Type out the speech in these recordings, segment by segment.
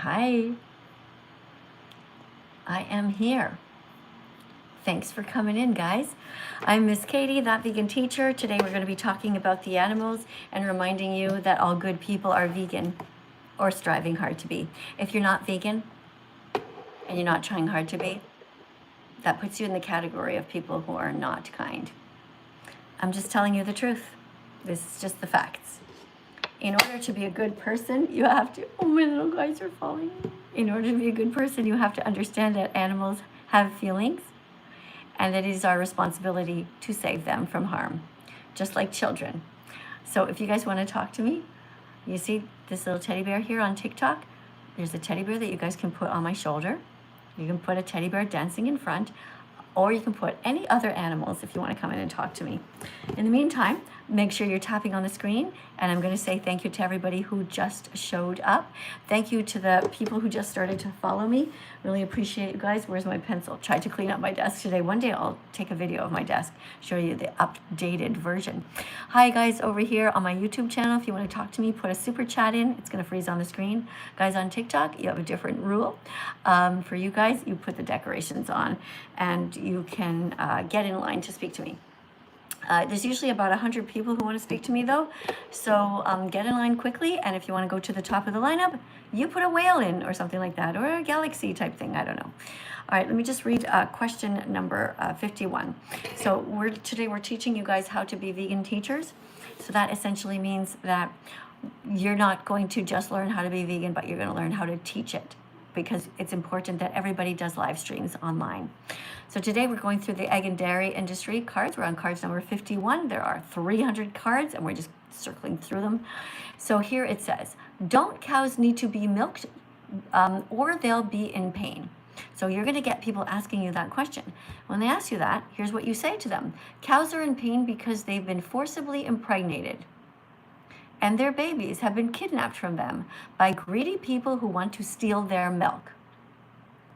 Hi, I am here. Thanks for coming in, guys. I'm Miss Katie, That Vegan Teacher. Today we're going to be talking about the animals and reminding you that all good people are vegan or striving hard to be. If you're not vegan and you're not trying hard to be, that puts you in the category of people who are not kind. I'm just telling you the truth. This is just the facts. In order to be a good person, you have to, oh, my little guys are falling. In order to be a good person, you have to understand that animals have feelings and that it is our responsibility to save them from harm, just like children. So if you guys want to talk to me, you see this little teddy bear here on TikTok? There's a teddy bear that you guys can put on my shoulder. You can put a teddy bear dancing in front, or you can put any other animals if you want to come in and talk to me. In the meantime, make sure you're tapping on the screen, and I'm going to say thank you to everybody who just showed up. Thank you to the people who just started to follow me. Really appreciate you guys. Where's my pencil? Tried to clean up my desk today. One day I'll take a video of my desk, show you the updated version. Hi guys over here on my YouTube channel. If you want to talk to me, put a super chat in. It's going to freeze on the screen. Guys on TikTok, you have a different rule. For you guys, you put the decorations on and you can get in line to speak to me. There's usually about 100 people who want to speak to me though, so get in line quickly, and if you want to go to the top of the lineup, you put a whale in or something like that, or a galaxy type thing, I don't know. All right, let me just read question number 51. So today we're teaching you guys how to be vegan teachers. So that essentially means that you're not going to just learn how to be vegan, but you're going to learn how to teach it, because it's important that everybody does live streams online. So today we're going through the egg and dairy industry cards. We're on cards number 51. There are 300 cards and we're just circling through them. So here it says, don't cows need to be milked or they'll be in pain? So you're going to get people asking you that question. When they ask you that, here's what you say to them. Cows are in pain because they've been forcibly impregnated, and their babies have been kidnapped from them by greedy people who want to steal their milk.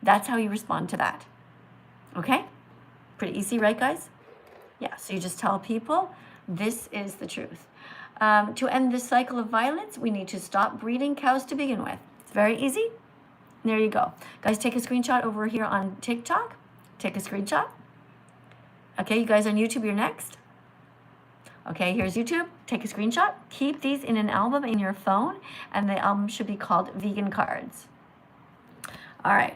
That's how you respond to that. Okay? Pretty easy, right, guys? Yeah, so you just tell people this is the truth. To end this cycle of violence, we need to stop breeding cows to begin with. It's very easy. There you go. Guys, take a screenshot over here on TikTok. Take a screenshot. Okay, you guys on YouTube, you're next. Okay, here's YouTube. Take a screenshot. Keep these in an album in your phone, and the album should be called Vegan Cards. All right,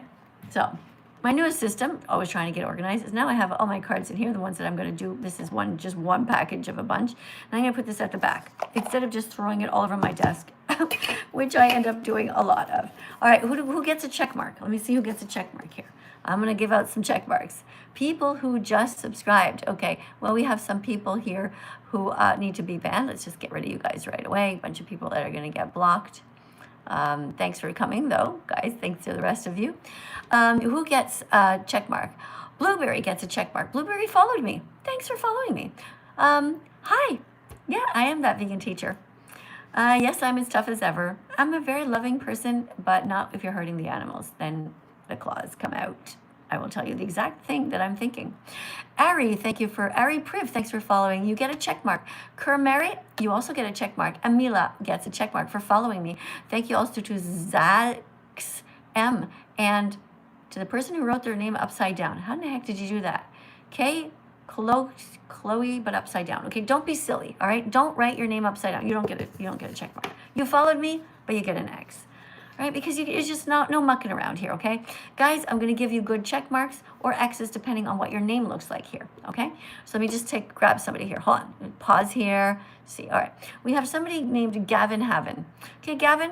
so my newest system, always trying to get organized, is now I have all my cards in here, the ones that I'm going to do. This is just one package of a bunch. And I'm going to put this at the back instead of just throwing it all over my desk, which I end up doing a lot of. All right, who gets a check mark? Let me see who gets a check mark here. I'm going to give out some check marks. People who just subscribed. Okay, well, we have some people here who need to be banned. Let's just get rid of you guys right away. A bunch of people that are going to get blocked. Thanks for coming, though, guys. Thanks to the rest of you. Who gets a check mark? Blueberry gets a check mark. Blueberry followed me. Thanks for following me. Hi. Yeah, I am That Vegan Teacher. Yes, I'm as tough as ever. I'm a very loving person, but not if you're hurting the animals. Then the claws come out. I will tell you the exact thing that I'm thinking. Ari, thank you for Ari Priv. Thanks for following. You get a check mark. Kermeri, you also get a check mark. Amila gets a check mark for following me. Thank you also to Zax M and to the person who wrote their name upside down. How in the heck did you do that? Chloe, but upside down. Okay, don't be silly. All right, don't write your name upside down. You don't get a check mark. You followed me, but you get an X. Right? Because it's just no mucking around here, okay? Guys, I'm going to give you good check marks or X's depending on what your name looks like here, okay? So let me just grab somebody here. Hold on. Pause here. See. All right. We have somebody named Gavin Haven. Okay, Gavin,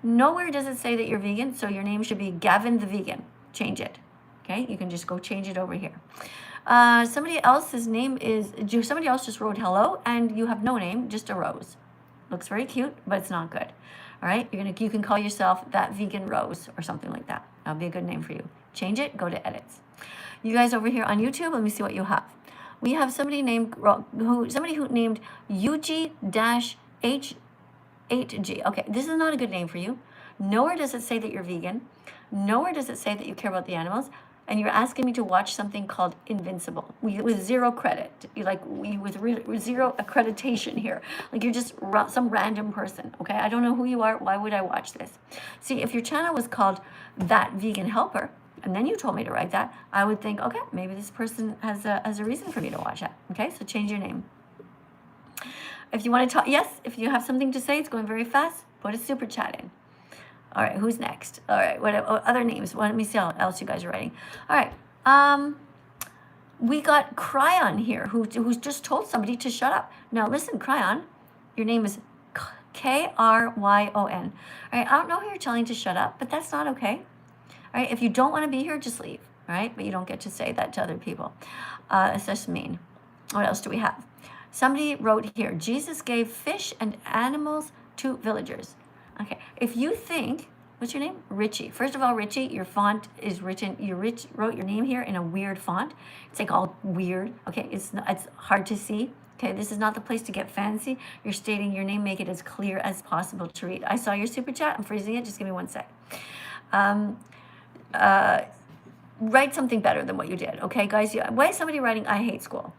nowhere does it say that you're vegan, so your name should be Gavin the Vegan. Change it, okay? You can just go change it over here. Somebody else's name is, somebody else just wrote hello, and you have no name, just a rose. Looks very cute, but it's not good. All right, you can call yourself That Vegan Rose or something like that. That'll be a good name for you. Change it, go to edits. You guys over here on YouTube, let me see what you have. We have somebody named who named UG-H8G. Okay, this is not a good name for you. Nowhere does it say that you're vegan. Nowhere does it say that you care about the animals. and you're asking me to watch something called Invincible with zero credit, with zero accreditation here. Like you're just some random person, okay? I don't know who you are. Why would I watch this? See, if your channel was called That Vegan Helper, and then you told me to write that, I would think, okay, maybe this person has a reason for me to watch that. Okay, so change your name. If you want to talk, yes, if you have something to say, it's going very fast, put a super chat in. All right, who's next? All right, what other names? Let me see what else you guys are writing. All right, we got Cryon here, who's just told somebody to shut up. Now listen, Cryon, your name is Kryon. All right, I don't know who you're telling to shut up, but that's not okay. All right, if you don't want to be here, just leave. All right, but you don't get to say that to other people. It's just mean. What else do we have? Somebody wrote here, Jesus gave fish and animals to villagers. Okay, if you think, what's your name? Richie. First of all, Richie, your font is written, wrote your name here in a weird font. It's like all weird. Okay, it's hard to see. Okay, this is not the place to get fancy. You're stating your name, make it as clear as possible to read. I saw your super chat, I'm freezing it, just give me 1 sec. Write something better than what you did, okay, guys? Why is somebody writing, I hate school?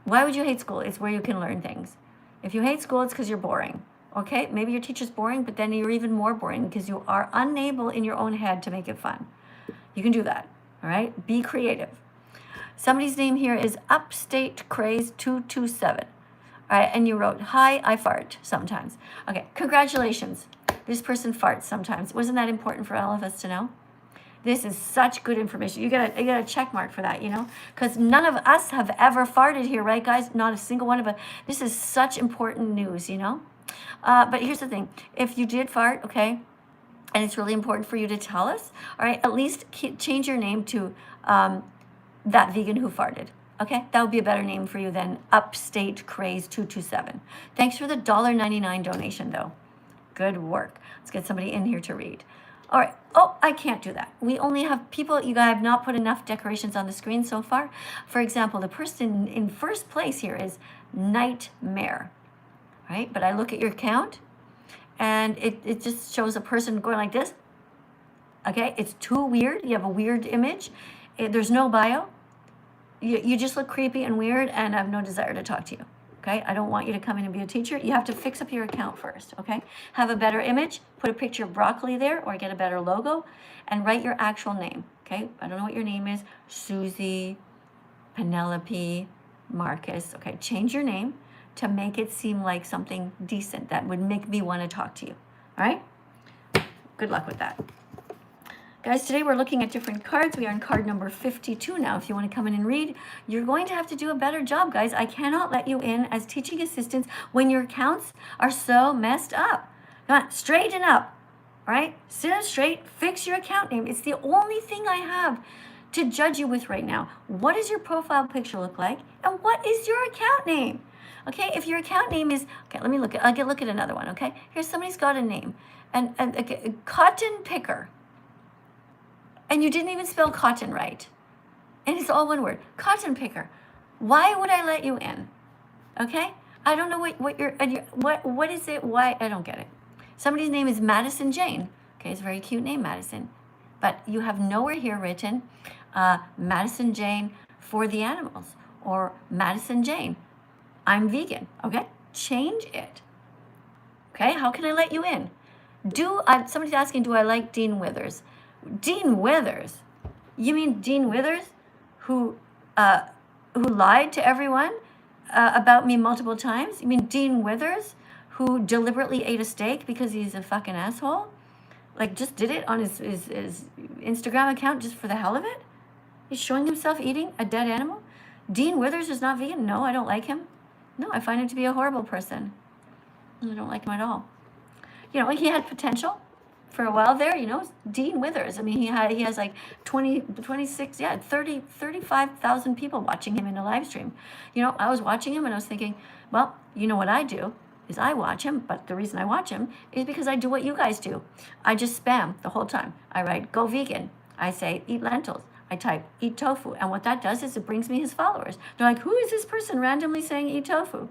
Why would you hate school? It's where you can learn things. If you hate school, it's because you're boring. Okay, maybe your teacher's boring, but then you're even more boring because you are unable in your own head to make it fun. You can do that, all right? Be creative. Somebody's name here is Upstate Craze 227. All right, and you wrote, hi, I fart sometimes. Okay, congratulations. This person farts sometimes. Wasn't that important for all of us to know? This is such good information. You get a check mark for that, you know, because none of us have ever farted here, right, guys? Not a single one of us. This is such important news, you know. But here's the thing. If you did fart, okay, and it's really important for you to tell us, all right, at least change your name to That Vegan Who Farted. Okay, that would be a better name for you than Upstate Craze 227. Thanks for the $1.99 donation, though. Good work. Let's get somebody in here to read. All right. Oh, I can't do that. We only have people, you guys have not put enough decorations on the screen so far. For example, the person in first place here is Nightmare, right? But I look at your account and it just shows a person going like this. Okay, it's too weird. You have a weird image. There's no bio. You just look creepy and weird and I have no desire to talk to you. Okay, I don't want you to come in and be a teacher. You have to fix up your account first, okay? Have a better image, put a picture of broccoli there or get a better logo and write your actual name, okay? I don't know what your name is. Susie, Penelope, Marcus, okay? Change your name to make it seem like something decent that would make me want to talk to you, all right? Good luck with that. Guys, today we're looking at different cards. We are on card number 52 now. If you want to come in and read, you're going to have to do a better job, guys. I cannot let you in as teaching assistants when your accounts are so messed up. Come on, straighten up, all right? Sit up straight, fix your account name. It's the only thing I have to judge you with right now. What does your profile picture look like? And what is your account name? Okay, if your account name is, okay, let me look at, I'll look at another one, okay? Here's somebody's got a name, and okay, Cotton Picker. And you didn't even spell cotton right. And it's all one word, Cotton Picker. Why would I let you in? Okay? I don't know what is it, why, I don't get it. Somebody's name is Madison Jane. Okay, it's a very cute name, Madison. But you have nowhere here written Madison Jane for the animals or Madison Jane, I'm vegan, okay? Change it. Okay, how can I let you in? Somebody's asking, do I like Dean Withers? Dean Withers? You mean Dean Withers, who lied to everyone about me multiple times? You mean Dean Withers, who deliberately ate a steak because he's a fucking asshole? Like, just did it on his Instagram account just for the hell of it? He's showing himself eating a dead animal? Dean Withers is not vegan? No, I don't like him. No, I find him to be a horrible person. I don't like him at all. You know, he had potential for a while there, you know, Dean Withers. I mean, he has like 35,000 people watching him in a live stream. You know, I was watching him and I was thinking, well, you know what I do is I watch him, but the reason I watch him is because I do what you guys do. I just spam the whole time. I write, go vegan. I say, eat lentils. I type, eat tofu. And what that does is it brings me his followers. They're like, who is this person randomly saying eat tofu?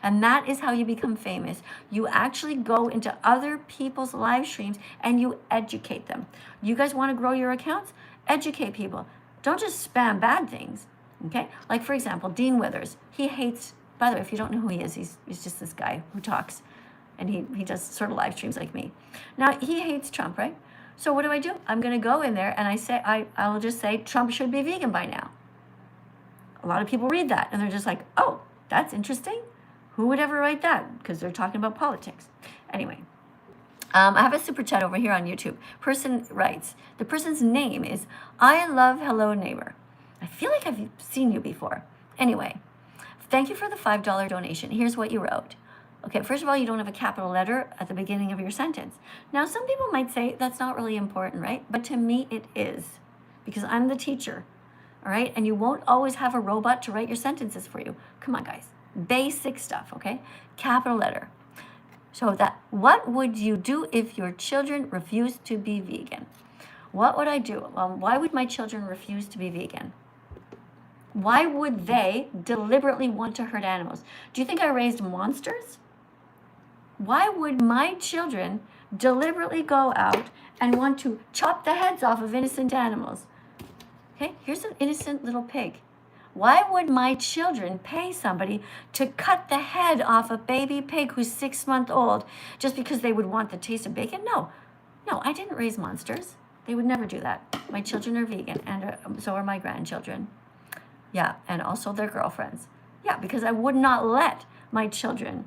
And that is how you become famous. You actually go into other people's live streams and you educate them. You guys want to grow your accounts? Educate people. Don't just spam bad things, okay? Like, for example, Dean Withers. He hates, by the way, if you don't know who he is, he's just this guy who talks, and he does sort of live streams like me. Now, he hates Trump, right? So what do? I'm going to go in there and I'll just say Trump should be vegan by now. A lot of people read that and they're just like, oh, that's interesting. Who would ever write that? Because they're talking about politics. Anyway, I have a super chat over here on YouTube. Person writes, the person's name is I Love Hello Neighbor. I feel like I've seen you before. Anyway, thank you for the $5 donation. Here's what you wrote. Okay, first of all, you don't have a capital letter at the beginning of your sentence. Now, some people might say that's not really important, right? But to me, it is, because I'm the teacher, all right? And you won't always have a robot to write your sentences for you. Come on, guys. Basic stuff, okay? Capital letter. So what would you do if your children refused to be vegan? What would I do? Why would my children refuse to be vegan? Why would they deliberately want to hurt animals? Do you think I raised monsters? Why would my children deliberately go out and want to chop the heads off of innocent animals? Okay, here's an innocent little pig. Why would my children pay somebody to cut the head off a baby pig who's 6 months old just because they would want the taste of bacon? No, I didn't raise monsters. They would never do that. My children are vegan, and so are my grandchildren. Yeah, and also their girlfriends. Yeah, because I would not let my children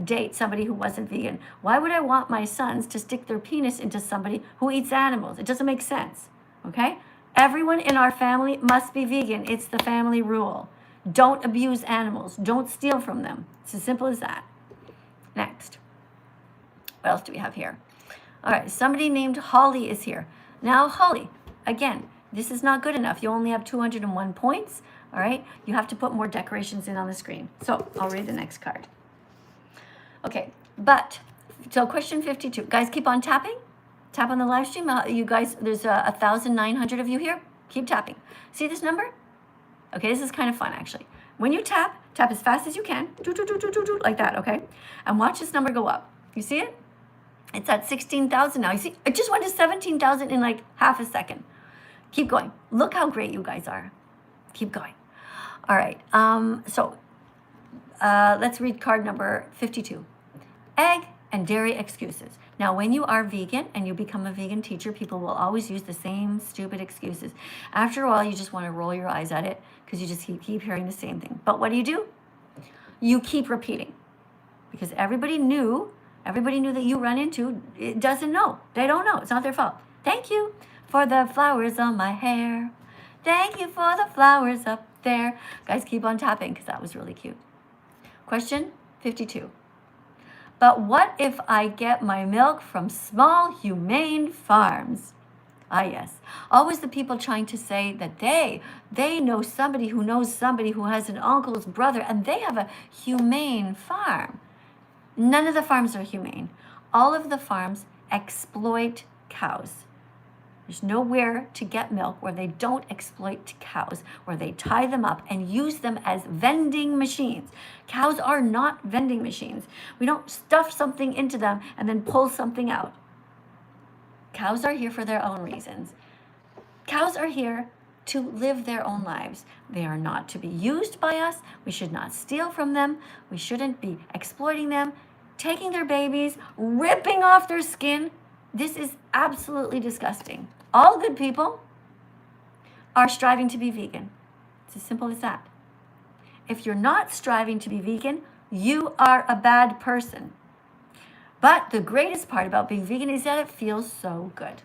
date somebody who wasn't vegan. Why would I want my sons to stick their penis into somebody who eats animals? It doesn't make sense, okay? Everyone in our family must be vegan. It's the family rule. Don't abuse animals. Don't steal from them. It's as simple as that. Next. What else do we have here? All right, somebody named Holly is here. Now, Holly, again, this is not good enough. You only have 201 points, all right? You have to put more decorations in on the screen. So I'll read the next card. Okay, so question 52. Guys, keep on tapping. Tap on the live stream. You guys, there's 1,900 of you here. Keep tapping. See this number? Okay, this is kind of fun, actually. When you tap as fast as you can, like that, okay? And watch this number go up. You see it? It's at 16,000 now. You see, it just went to 17,000 in like half a second. Keep going. Look how great you guys are. Keep going. All right, let's read card number 52. Egg and dairy excuses. Now, when you are vegan and you become a vegan teacher, people will always use the same stupid excuses. After a while, you just want to roll your eyes at it because you just keep hearing the same thing. But what do? You keep repeating, because everybody knew that you run into, it doesn't know. They don't know. It's not their fault. Thank you for the flowers on my hair. Thank you for the flowers up there. Guys, keep on tapping because that was really cute. Question 52. But what if I get my milk from small, humane farms? Ah, yes. Always the people trying to say that they know somebody who knows somebody who has an uncle's brother, and they have a humane farm. None of the farms are humane. All of the farms exploit cows. There's nowhere to get milk where they don't exploit cows, where they tie them up and use them as vending machines. Cows are not vending machines. We don't stuff something into them and then pull something out. Cows are here for their own reasons. Cows are here to live their own lives. They are not to be used by us. We should not steal from them. We shouldn't be exploiting them, taking their babies, ripping off their skin. This is absolutely disgusting. All good people are striving to be vegan. It's as simple as that. If you're not striving to be vegan, you are a bad person. But the greatest part about being vegan is that it feels so good.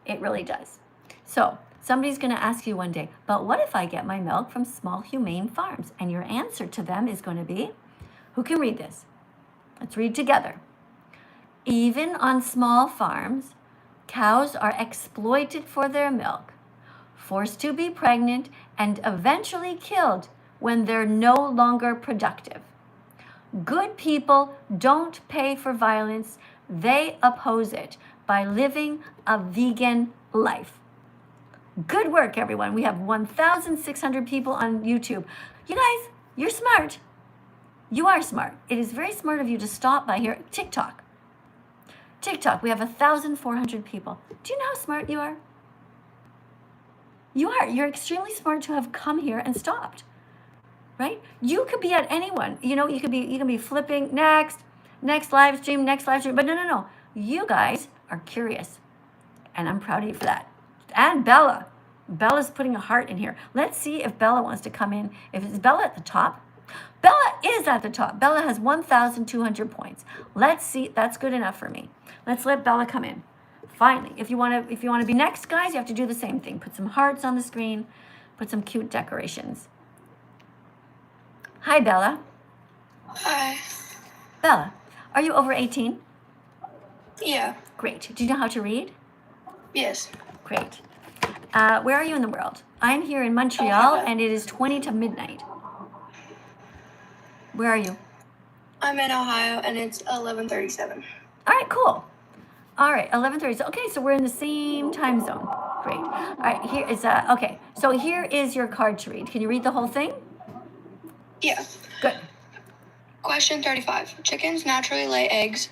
It really does. So somebody's going to ask you one day, but what if I get my milk from small humane farms? And your answer to them is going to be, who can read this? Let's read together. Even on small farms, cows are exploited for their milk, forced to be pregnant, and eventually killed when they're no longer productive. Good people don't pay for violence. They oppose it by living a vegan life. Good work, everyone. We have 1,600 people on YouTube. You guys, you're smart. You are smart. It is very smart of you to stop by here. TikTok, we have 1,400 people. Do you know how smart you are? You are. You're extremely smart to have come here and stopped. Right? You could be at anyone. You know, you can be flipping next live stream, but no. You guys are curious. And I'm proud of you for that. And Bella. Bella's putting a heart in here. Let's see if Bella wants to come in. If it's Bella at the top. Bella is at the top. Bella has 1,200 points. Let's see. That's good enough for me. Let's let Bella come in. Finally, if you want to be next, guys, you have to do the same thing. Put some hearts on the screen. Put some cute decorations. Hi, Bella. Hi. Bella, are you over 18? Yeah. Great. Do you know how to read? Yes. Great. Where are you in the world? I'm here in Montreal, and it is 20 to midnight. Where are you? I'm in Ohio, and it's 11:37. All right, cool. All right, 11:30. Okay, so we're in the same time zone. Great. All right, here is okay. So here is your card to read. Can you read the whole thing? Yeah. Good. Question 35. Chickens naturally lay eggs,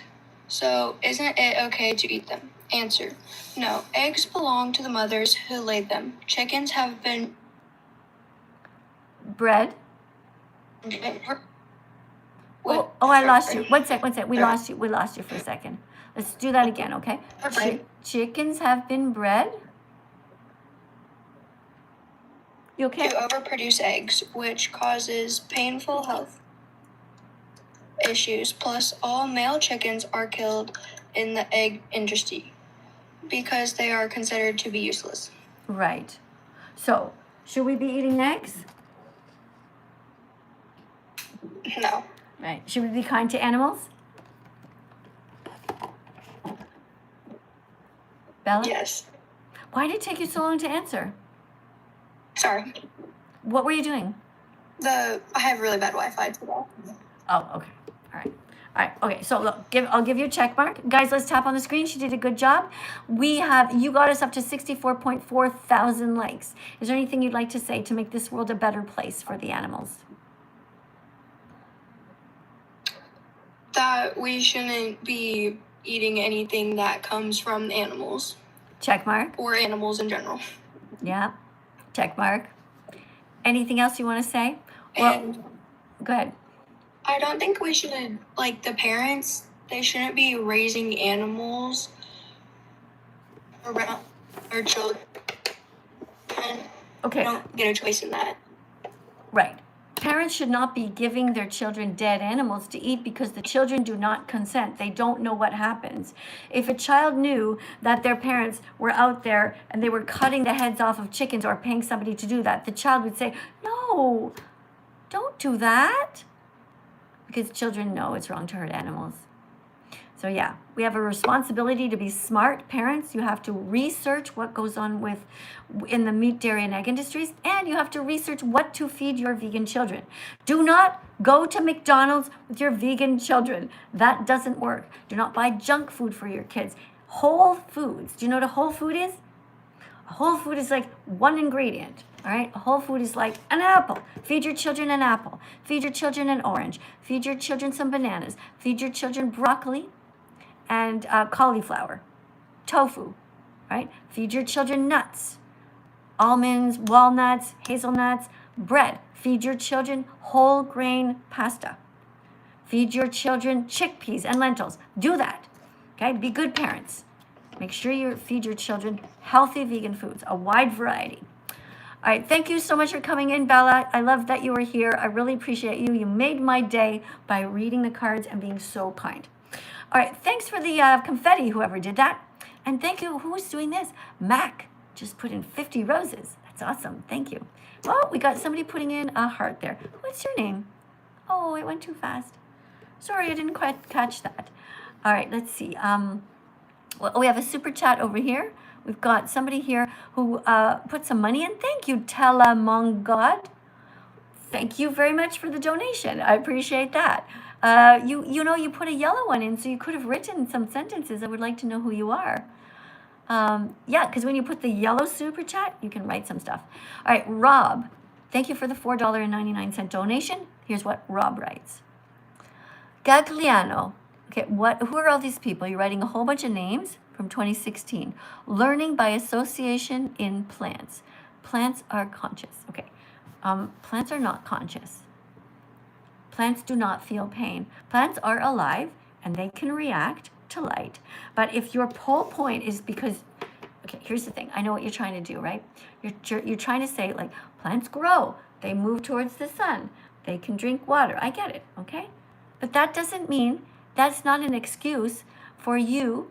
so isn't it okay to eat them? Answer. No, eggs belong to the mothers who laid them. Chickens have been bred. Oh, I lost you. One sec. We lost you for a second. Let's do that again, okay? Chickens have been bred. You okay? To overproduce eggs, which causes painful health issues. Plus, all male chickens are killed in the egg industry because they are considered to be useless. Right. So, should we be eating eggs? No. Right. Should we be kind to animals? Bella? Yes. Why did it take you so long to answer? Sorry. What were you doing? I have really bad Wi-Fi today. Oh, okay. All right. Okay. So look, I'll give you a check mark, guys. Let's tap on the screen. She did a good job. You got us up to 64.4 thousand likes. Is there anything you'd like to say to make this world a better place for the animals? That we shouldn't be eating anything that comes from animals. Check mark. Or animals in general. Yeah. Check mark. Anything else you want to say? And go ahead. I don't think we should, like, the parents, they shouldn't be raising animals around their children. Okay. They don't get a choice in that. Right. Parents should not be giving their children dead animals to eat because the children do not consent. They don't know what happens. If a child knew that their parents were out there and they were cutting the heads off of chickens or paying somebody to do that, the child would say, no, don't do that. Because children know it's wrong to hurt animals. So yeah, we have a responsibility to be smart parents. You have to research what goes on in the meat, dairy, and egg industries, and you have to research what to feed your vegan children. Do not go to McDonald's with your vegan children. That doesn't work. Do not buy junk food for your kids. Whole foods. Do you know what a whole food is? A whole food is like one ingredient. All right, a whole food is like an apple. Feed your children an apple. Feed your children an orange. Feed your children some bananas. Feed your children broccoli and cauliflower, tofu, right? Feed your children nuts, almonds, walnuts, hazelnuts, bread. Feed your children whole grain pasta. Feed your children chickpeas and lentils. Do that, okay? Be good parents. Make sure you feed your children healthy vegan foods, a wide variety. All right, thank you so much for coming in, Bella. I love that you were here. I really appreciate you. You made my day by reading the cards and being so kind. All right, thanks for the confetti, whoever did that. And thank you, who's doing this? Mac just put in 50 roses. That's awesome, thank you. Oh, we got somebody putting in a heart there. What's your name? Oh, it went too fast. Sorry, I didn't quite catch that. All right, let's see. Well, we have a super chat over here. We've got somebody here who put some money in. Thank you, Telamongod. Thank you very much for the donation. I appreciate that. You put a yellow one in, so you could have written some sentences. I would like to know who you are. Yeah, because when you put the yellow super chat, you can write some stuff. All right, Rob, thank you for the $4.99 donation. Here's what Rob writes. Gagliano. Okay, who are all these people? You're writing a whole bunch of names from 2016. Learning by association in plants. Plants are conscious. Okay. Plants are not conscious. Plants do not feel pain. Plants are alive and they can react to light. But if your whole point is because, okay, here's the thing. I know what you're trying to do, right? You're trying to say, like, plants grow. They move towards the sun. They can drink water. I get it, okay? But that doesn't mean, that's not an excuse for you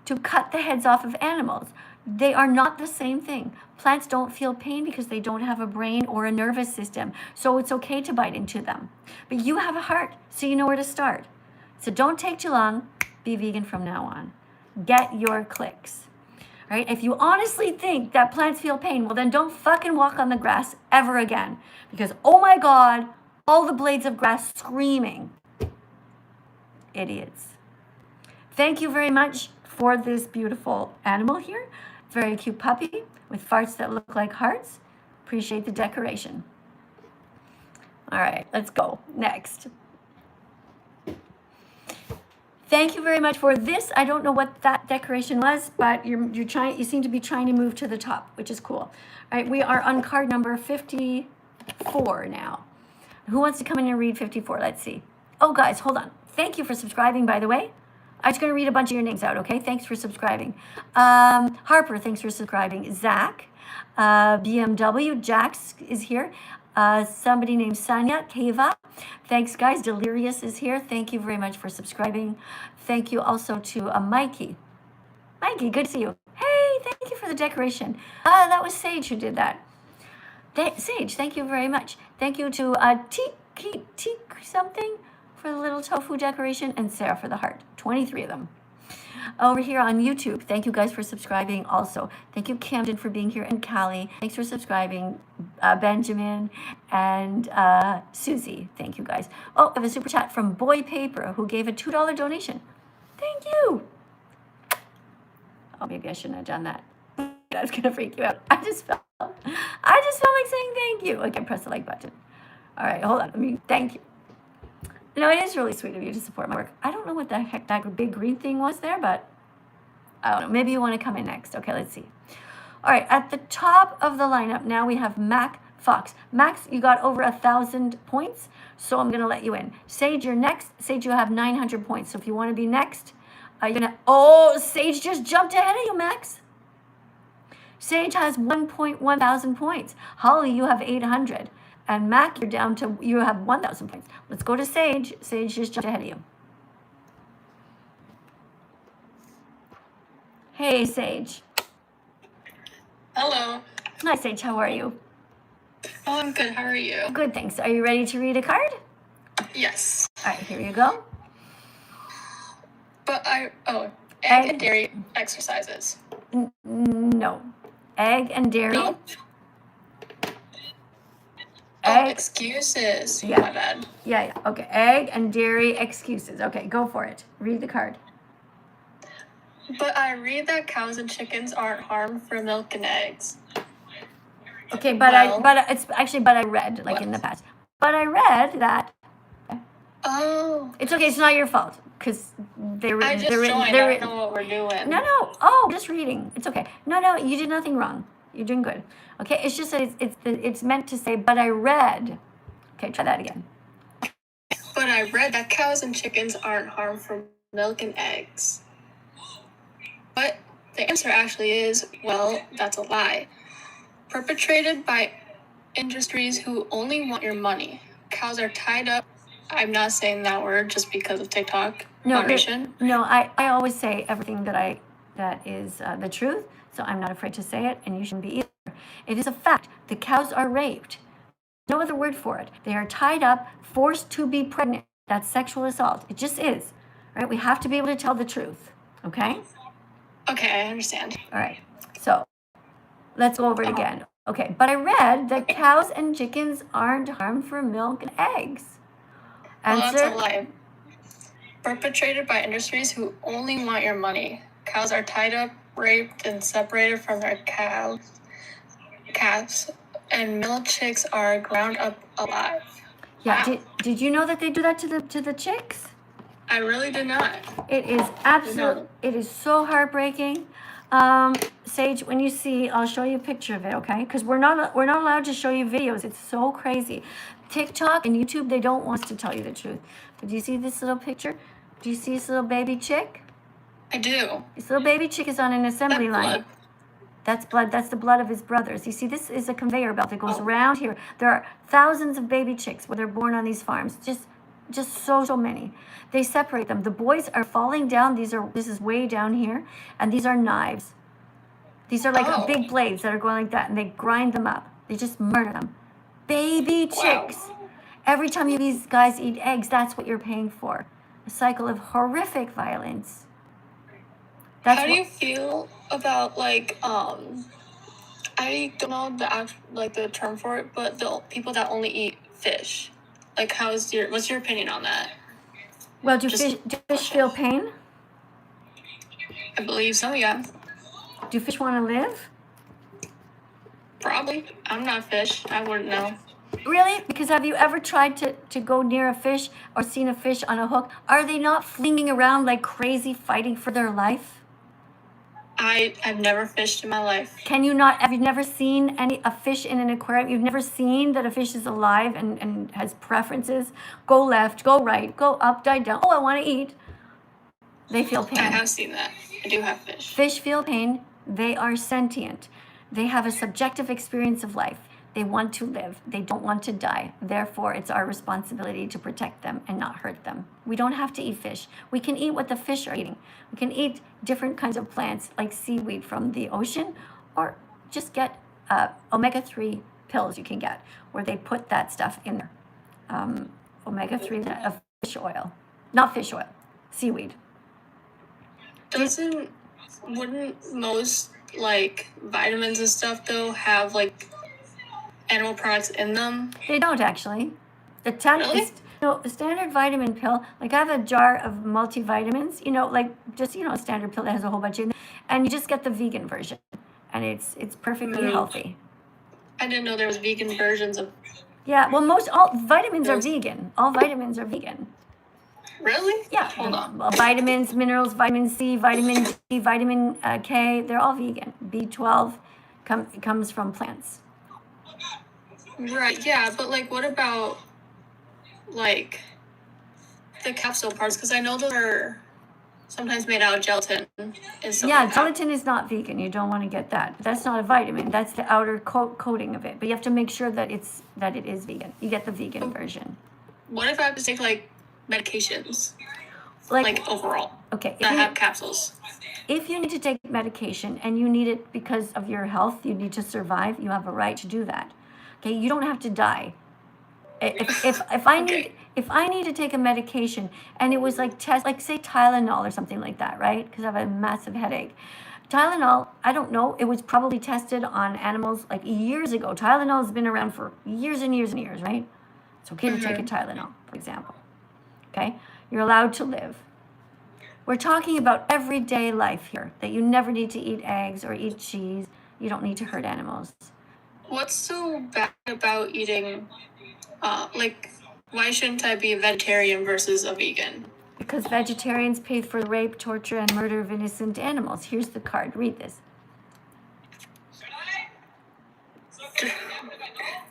to cut the heads off of animals. They are not the same thing. Plants don't feel pain because they don't have a brain or a nervous system. So it's okay to bite into them. But you have a heart, so you know where to start. So don't take too long. Be vegan from now on. Get your clicks. Right? If you honestly think that plants feel pain, well, then don't fucking walk on the grass ever again. Because, oh my God, all the blades of grass screaming. Idiots. Thank you very much for this beautiful animal here. Very cute puppy with farts that look like hearts. Appreciate the decoration. All right, let's go. Next. Thank you very much for this. I don't know what that decoration was, but you seem to be trying to move to the top, which is cool. All right, we are on card number 54 now. Who wants to come in and read 54? Let's see. Oh, guys, hold on. Thank you for subscribing, by the way. I'm just going to read a bunch of your names out, okay? Thanks for subscribing. Harper, thanks for subscribing. Zach, BMW, Jax is here. Somebody named Sanya, Keva. Thanks, guys. Delirious is here. Thank you very much for subscribing. Thank you also to Mikey. Mikey, good to see you. Hey, thank you for the decoration. That was Sage who did that. Sage, thank you very much. Thank you to Teak something for the little tofu decoration, and Sarah for the heart. 23 of them. Over here on YouTube, thank you guys for subscribing also. Thank you, Camden, for being here, and Callie. Thanks for subscribing, Benjamin and Susie. Thank you, guys. Oh, I have a super chat from Boy Paper, who gave a $2 donation. Thank you. Oh, maybe I shouldn't have done that. That's gonna freak you out. I just felt like saying thank you. Okay, press the like button. All right, hold on. Thank you. No, it is really sweet of you to support my work. I don't know what the heck that big green thing was there, but I don't know. Maybe you want to come in next. Okay, let's see. All right, at the top of the lineup now we have Mac Fox. Max, you got over 1,000 points, so I'm going to let you in. Sage, you're next. Sage, you have 900 points, so if you want to be next, you're going to... Oh, Sage just jumped ahead of you, Max. Sage has 1.1 thousand points. Holly, you have 800. And Mac, you have 1,000 points. Let's go to Sage. Sage just jumped ahead of you. Hey, Sage. Hello. Hi, Sage. How are you? Oh, I'm good. How are you? Good, thanks. Are you ready to read a card? Yes. All right, here you go. But egg and dairy exercises. No. Egg and dairy. No. Egg. Excuses. Yeah. My bad. Yeah. Okay. Egg and dairy excuses. Okay, go for it. Read the card. But I read that cows and chickens aren't harmed for milk and eggs. Okay, but I read in the past. But I read that. Oh. It's okay. It's not your fault because they're written. I just joined. I don't know what we're doing. No. Oh, just reading. It's okay. No. You did nothing wrong. You're doing good. Okay. It's just that it's meant to say. But I read. Okay. Try that again. But I read that cows and chickens aren't harmed for milk and eggs. But the answer actually is, well, that's a lie. Perpetrated by industries who only want your money. Cows are tied up. I'm not saying that word just because of TikTok. No, I always say everything that is the truth, so I'm not afraid to say it, and you shouldn't be either. It is a fact. The cows are raped. No other word for it. They are tied up, forced to be pregnant. That's sexual assault. It just is. Right? We have to be able to tell the truth. Okay? Okay, I understand. All right. So let's go over it again. Okay. But I read that cows and chickens aren't harmed for milk and eggs. Well, Answer? that's a lie. Perpetrated by industries who only want your money. Cows are tied up, raped, and separated from their calves, and male chicks are ground up alive. Yeah. Wow. Did you know that they do that to the chicks? I really did not. It is absolute. It is so heartbreaking. Sage, when you see, I'll show you a picture of it, okay? Because we're not allowed to show you videos. It's so crazy. TikTok and YouTube, they don't want us to tell you the truth. But do you see this little picture? Do you see this little baby chick? I do. This little baby chick is on an assembly That line. blood. That's blood. That's the blood of his brothers. You see, this is a conveyor belt that goes around here. There are thousands of baby chicks where they're born on these farms. Just so many. They separate them. The boys are falling down. This is way down here, and these are knives. These are like Oh. big blades that are going like that, and they grind them up. They just murder them. Baby chicks. Every time these guys eat eggs, that's what you're paying for. A cycle of horrific violence. How do you feel about like I don't know the term for it, but the people that only eat fish. Like what's your opinion on that? Well, do fish feel pain? I believe so, yeah. Do fish want to live? Probably. I'm not fish. I wouldn't know. Really? Because have you ever tried to go near a fish or seen a fish on a hook? Are they not flinging around like crazy, fighting for their life? I've never fished in my life. Have you never seen a fish in an aquarium? You've never seen that a fish is alive and has preferences? Go left, go right, go up, dive down. Oh, I want to eat. They feel pain. I have seen that. I do have fish. Fish feel pain. They are sentient. They have a subjective experience of life. They want to live. They don't want to die. Therefore, it's our responsibility to protect them and not hurt them. We don't have to eat fish. We can eat what the fish are eating. We can eat different kinds of plants like seaweed from the ocean, or just get omega-3 pills you can get where they put that stuff in there. Omega-3 of fish oil. Not fish oil, seaweed. Wouldn't most like vitamins and stuff though have like animal products in them? They don't actually. The Really? a standard vitamin pill, like I have a jar of multivitamins, like just, a standard pill that has a whole bunch in it, and you just get the vegan version, and it's perfectly healthy. I didn't know there was vegan versions of. Yeah, well, all vitamins are Yes. vegan. All vitamins are vegan. Really? Yeah. Hold on. Well, vitamins, minerals, vitamin C, vitamin D, vitamin K, they're all vegan. B12 comes from plants. Right. Yeah, but like, what about like the capsule parts? Because I know those are sometimes made out of gelatin and stuff. Yeah, like that. gelatin is not vegan. You don't want to get that. That's not a vitamin. That's the outer coating of it. But you have to make sure that it is vegan. You get the vegan version. What if I have to take like medications, Like overall, okay, that have capsules? if you need to take medication and you need it because of your health, you need to survive, you have a right to do that. Okay, you don't have to die. If I need Okay. if I need to take a medication and it was like say Tylenol or something like that, right? Because I have a massive headache. Tylenol, I don't know, it was probably tested on animals like years ago. Tylenol has been around for years and years and years, right? It's okay to take a Tylenol, for example. Okay? You're allowed to live. We're talking about everyday life here, that you never need to eat eggs or eat cheese. You don't need to hurt animals. What's so bad about eating? Why shouldn't I be a vegetarian versus a vegan? Because vegetarians pay for rape, torture, and murder of innocent animals. Here's the card. Read this.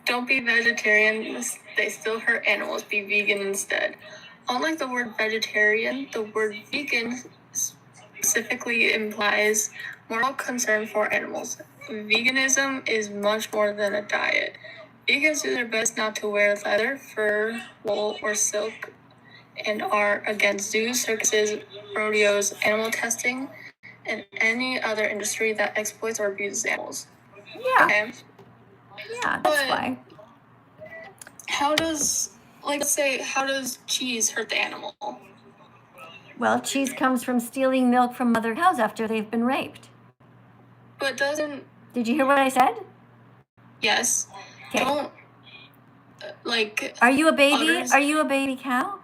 Don't be vegetarian. They still hurt animals. Be vegan instead. Unlike the word vegetarian, the word vegan specifically implies moral concern for animals. Veganism is much more than a diet. Vegans do their best not to wear leather, fur, wool, or silk, and are against zoos, circuses, rodeos, animal testing, and any other industry that exploits or abuses animals. Yeah, Okay? yeah, that's But- why. How does cheese hurt the animal? Well, cheese comes from stealing milk from mother cows after they've been raped. But doesn't, Did you hear what I said? yes, Okay. don't, Are you a baby? Others- Are you a baby cow?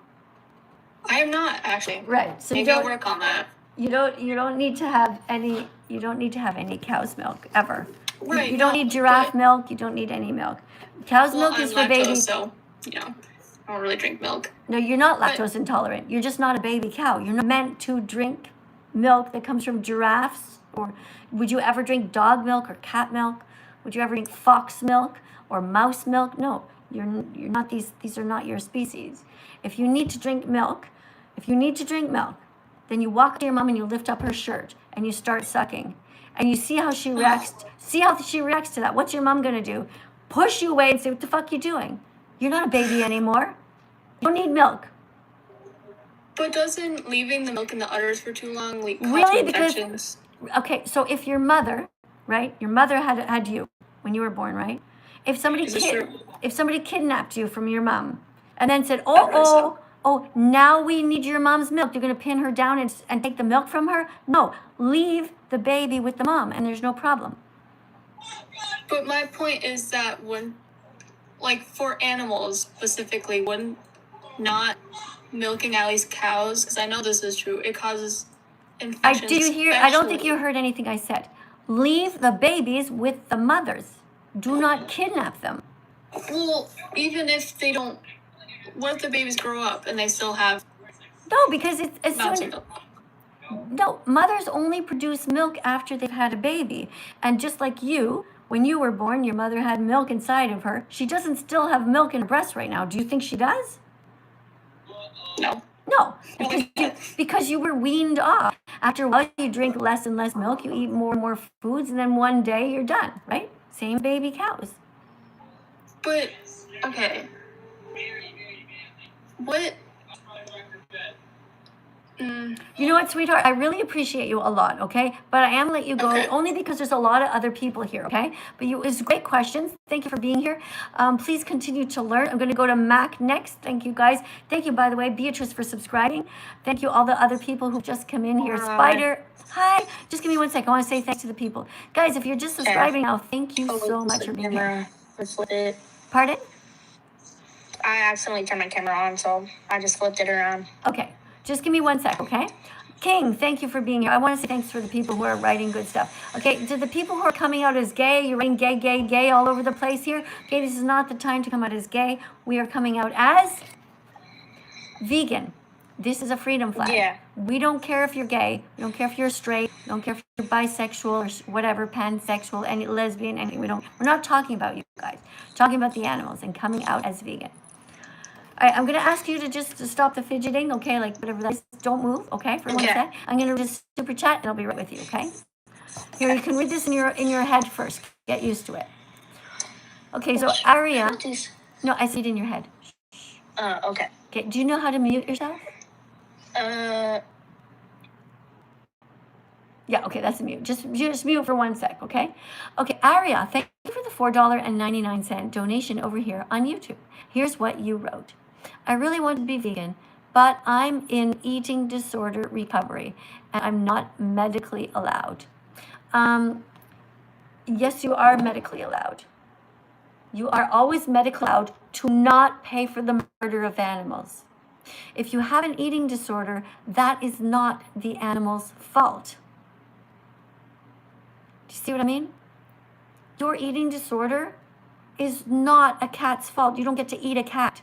I am not actually. Right. So Maybe I'll work on that. you don't need to have any cow's milk ever. Right. You don't no, need giraffe but- milk. You don't need any milk. Cow's Well, milk I'm is for lactose, babies. so, I don't really drink milk. No, you're not but- lactose intolerant. You're just not a baby cow. You're not meant to drink milk that comes from giraffes Or would you ever drink dog milk or cat milk? Would you ever drink fox milk or mouse milk? No, you're not these are not your species. If you need to drink milk, then you walk to your mom and you lift up her shirt and you start sucking. And you see how she reacts. See how she reacts to that. What's your mom gonna do? Push you away and say, "What the fuck you doing? You're not a baby anymore. You don't need milk." But doesn't leaving the milk in the udders for too long cause Really? infections? Okay, so if your mother, right? Your mother had you when you were born, right? If somebody kidnapped you from your mom and then said, "Oh, now we need your mom's milk," you're gonna pin her down and take the milk from her? No, leave the baby with the mom, and there's no problem. But my point is that when, like, for animals specifically, when not milking at least cows, because I know this is true, it causes infections. Did you hear? I don't think you heard anything I said. Leave the babies with the mothers. Do not kidnap them. Well, even if they don't, what if the babies grow up and they still have No, because it's as soon. milk? No, mothers only produce milk after they've had a baby. And just like you, when you were born, your mother had milk inside of her. She doesn't still have milk in her breast right now. Do you think she does? No. No, because you were weaned off. After a while, you drink less and less milk. You eat more and more foods, and then one day you're done, right? Same baby cows. But, okay. What? You know what, sweetheart? I really appreciate you a lot, okay? But I am let you go only because there's a lot of other people here, okay? But it was great questions. Thank you for being here. Please continue to learn. I'm going to go to Mac next. Thank you, guys. Thank you, by the way, Beatrice, for subscribing. Thank you, all the other people who've just come in here. Spider, hi. Just give me 1 second. I want to say thanks to the people. Guys, if you're just subscribing now, thank you so much for being here. Pardon? I accidentally turned my camera on, so I just flipped it around. Okay. Just give me 1 sec, okay? King, thank you for being here. I want to say thanks for the people who are writing good stuff. Okay, to the people who are coming out as gay, you're writing gay, gay, gay all over the place here. Okay, this is not the time to come out as gay. We are coming out as vegan. This is a freedom flag. Yeah. We don't care if you're gay. We don't care if you're straight. We don't care if you're bisexual or whatever, pansexual, any lesbian, anything. We're not talking about you guys. We're talking about the animals and coming out as vegan. All right, I'm going to ask you to stop the fidgeting, okay? Like whatever that is, don't move, okay? For 1 sec. I'm going to just super chat and I'll be right with you, okay? Here, you can read this in your head first. Get used to it. Okay, so Aria. No, I see it in your head. Okay. Okay, do you know how to mute yourself? Yeah, okay, that's a mute. Just mute for 1 sec, okay? Okay, Aria, thank you for the $4.99 donation over here on YouTube. Here's what you wrote. I really want to be vegan, but I'm in eating disorder recovery, and I'm not medically allowed. Yes, you are medically allowed. You are always medically allowed to not pay for the murder of animals. If you have an eating disorder, that is not the animal's fault. Do you see what I mean? Your eating disorder is not a cat's fault. You don't get to eat a cat.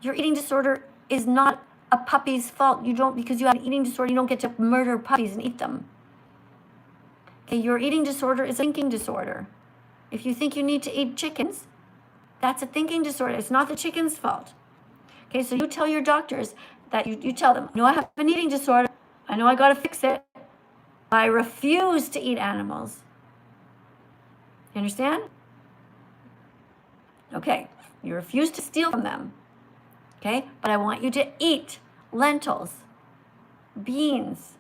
Your eating disorder is not a puppy's fault. Because you have an eating disorder, you don't get to murder puppies and eat them. Okay, your eating disorder is a thinking disorder. If you think you need to eat chickens, that's a thinking disorder. It's not the chicken's fault. Okay, so you tell your doctors that you tell them, no, I have an eating disorder. I know I got to fix it. I refuse to eat animals. You understand? Okay, you refuse to steal from them. Okay, but I want you to eat lentils, beans,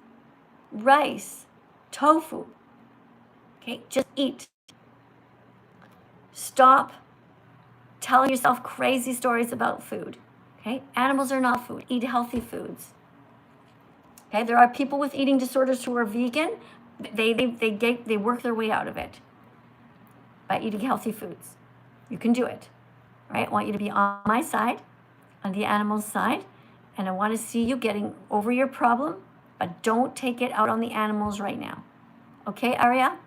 rice, tofu. Okay, just eat. Stop telling yourself crazy stories about food. Okay, animals are not food. Eat healthy foods. Okay, there are people with eating disorders who are vegan. They work their way out of it by eating healthy foods. You can do it. Right? I want you to be on my side, on the animal's side, and I want to see you getting over your problem, but don't take it out on the animals right now. Okay, Aria?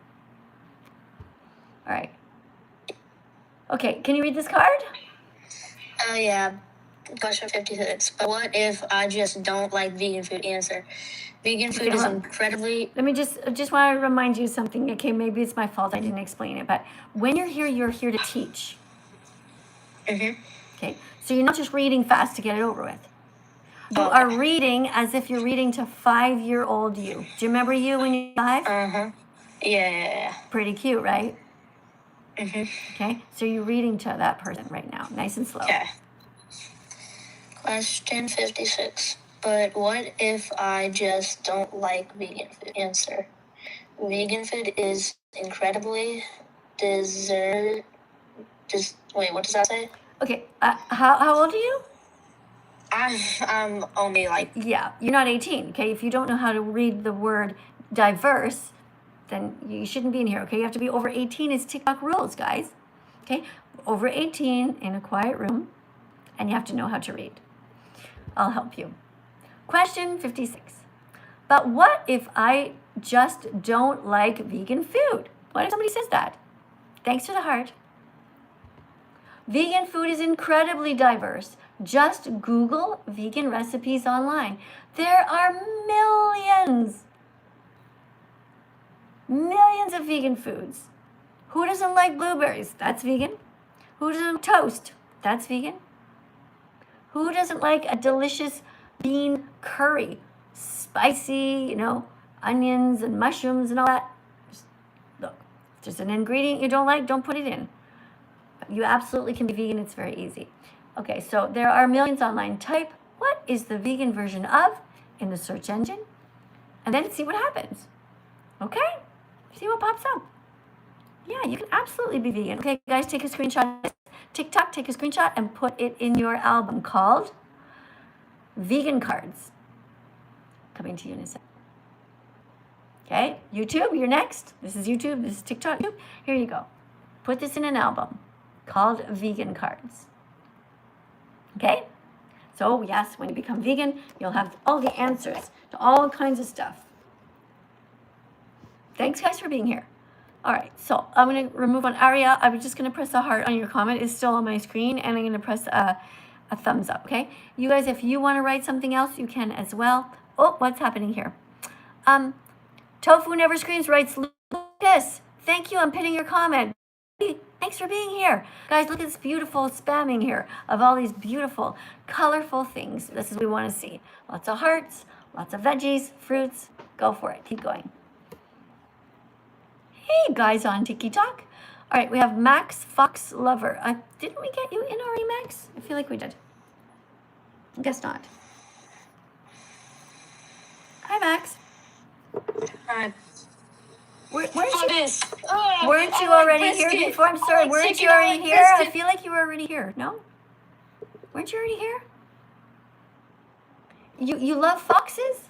All right. Okay, can you read this card? Yeah. Question 56. But what if I just don't like vegan food? Answer. Vegan food Okay, is hold on. incredibly. Let me just want to remind you something. Okay, maybe it's my fault I didn't explain it, but when you're here to teach. Mm-hmm. Okay, so you're not just reading fast to get it over with. You Okay. are reading as if you're reading to 5-year-old you. Do you remember you when you were 5? Uh-huh. Yeah. Pretty cute, right? Mm-hmm. Okay, so you're reading to that person right now, nice and slow. Okay. Question 56. But what if I just don't like vegan food? Answer. Vegan food is incredibly wait, what does that say? Okay, how old are you? I'm only like. Yeah, you're not 18, okay? If you don't know how to read the word diverse, then you shouldn't be in here, okay? You have to be over 18 is TikTok rules, guys. Okay? Over 18 in a quiet room, and you have to know how to read. I'll help you. Question 56. But what if I just don't like vegan food? What if somebody says that? Thanks for the heart. Vegan food is incredibly diverse. Just Google vegan recipes online. There are millions of vegan foods. Who doesn't like blueberries? That's vegan. Who doesn't toast? That's vegan. Who doesn't like a delicious bean curry? Spicy, onions and mushrooms and all that. Look, if there's an ingredient you don't like, don't put it in. You absolutely can be vegan. It's very easy. Okay, so there are millions online. Type, what is the vegan version of in the search engine? And then see what happens. Okay? See what pops up. Yeah, you can absolutely be vegan. Okay, guys, take a screenshot. TikTok, take a screenshot and put it in your album called Vegan Cards. Coming to you in a second. Okay, YouTube, you're next. This is YouTube, this is TikTok. Here you go. Put this in an album called Vegan Cards. Okay? So, yes, when you become vegan, you'll have all the answers to all kinds of stuff. Thanks, guys, for being here. All right, so I'm going to remove on Aria. I'm just going to press a heart on your comment. It's still on my screen, and I'm going to press a thumbs up, okay? You guys, if you want to write something else, you can as well. Oh, what's happening here? Tofu Never Screams writes, Lucas, thank you. I'm pinning your comment. Thanks for being here. Guys, look at this beautiful spamming here of all these beautiful, colorful things. This is what we want to see. Lots of hearts, lots of veggies, fruits. Go for it. Keep going. Hey, guys on TikTok. All right, we have Max Fox Lover. Didn't we get you in already, Max? I feel like we did. I guess not. Hi, Max. Hi. Weren't you already here before? I'm sorry. Weren't you already here? I feel like you were already here. No? Weren't you already here? You love foxes?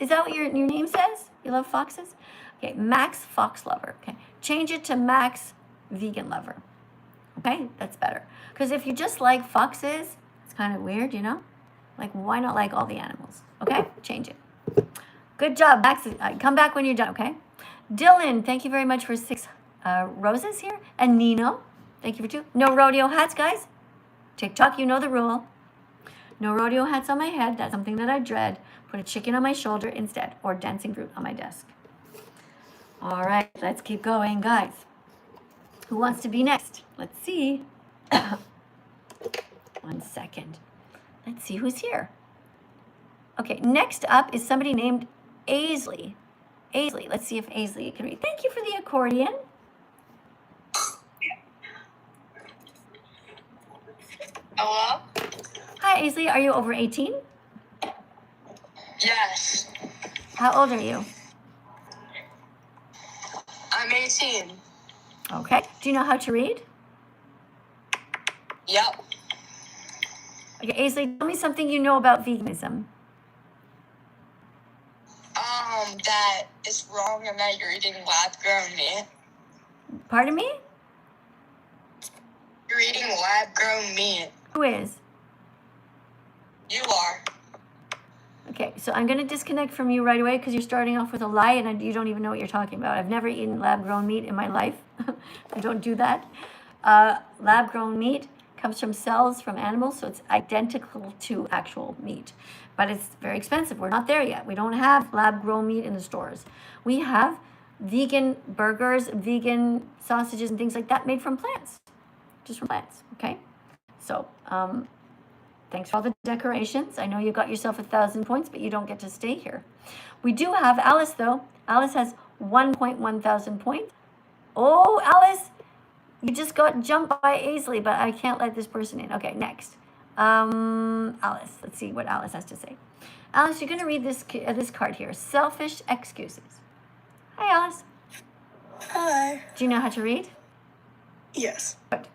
Is that what your name says? You love foxes? Okay, Max Fox Lover. Okay, change it to Max Vegan Lover. Okay, that's better. Because if you just like foxes, it's kind of weird, Like, why not like all the animals? Okay, change it. Good job, Max. Come back when you're done, okay? Dylan, thank you very much for 6 roses here. And Nino, thank you for 2. No rodeo hats, guys. TikTok, you know the rule. No rodeo hats on my head. That's something that I dread. Put a chicken on my shoulder instead, or dancing fruit on my desk. All right, let's keep going, guys. Who wants to be next? Let's see. 1 second. Let's see who's here. Okay, next up is somebody named Aisley. Aisley, let's see if Aisley can read. Thank you for the accordion. Hello? Hi, Aisley. Are you over 18? Yes. How old are you? I'm 18. Okay. Do you know how to read? Yep. Okay, Aisley, tell me something you know about veganism. That it's wrong and that you're eating lab-grown meat. Pardon me? You're eating lab-grown meat. Who is? You are. Okay, so I'm going to disconnect from you right away because you're starting off with a lie and you don't even know what you're talking about. I've never eaten lab-grown meat in my life. I don't do that. Lab-grown meat comes from cells from animals, so it's identical to actual meat. But it's very expensive. We're not there yet. We don't have lab-grown meat in the stores. We have vegan burgers, vegan sausages, and things like that made from plants, just from plants, okay? So, thanks for all the decorations. I know you got yourself 1,000 points, but you don't get to stay here. We do have Alice, though. Alice has 1,100 points. Oh, Alice, you just got jumped by Aisley, but I can't let this person in. Okay, next. Alice, let's see what Alice has to say. Alice, you're going to read this card here. Selfish excuses. Hi, Alice. Hi. Do you know how to read? Yes. Good.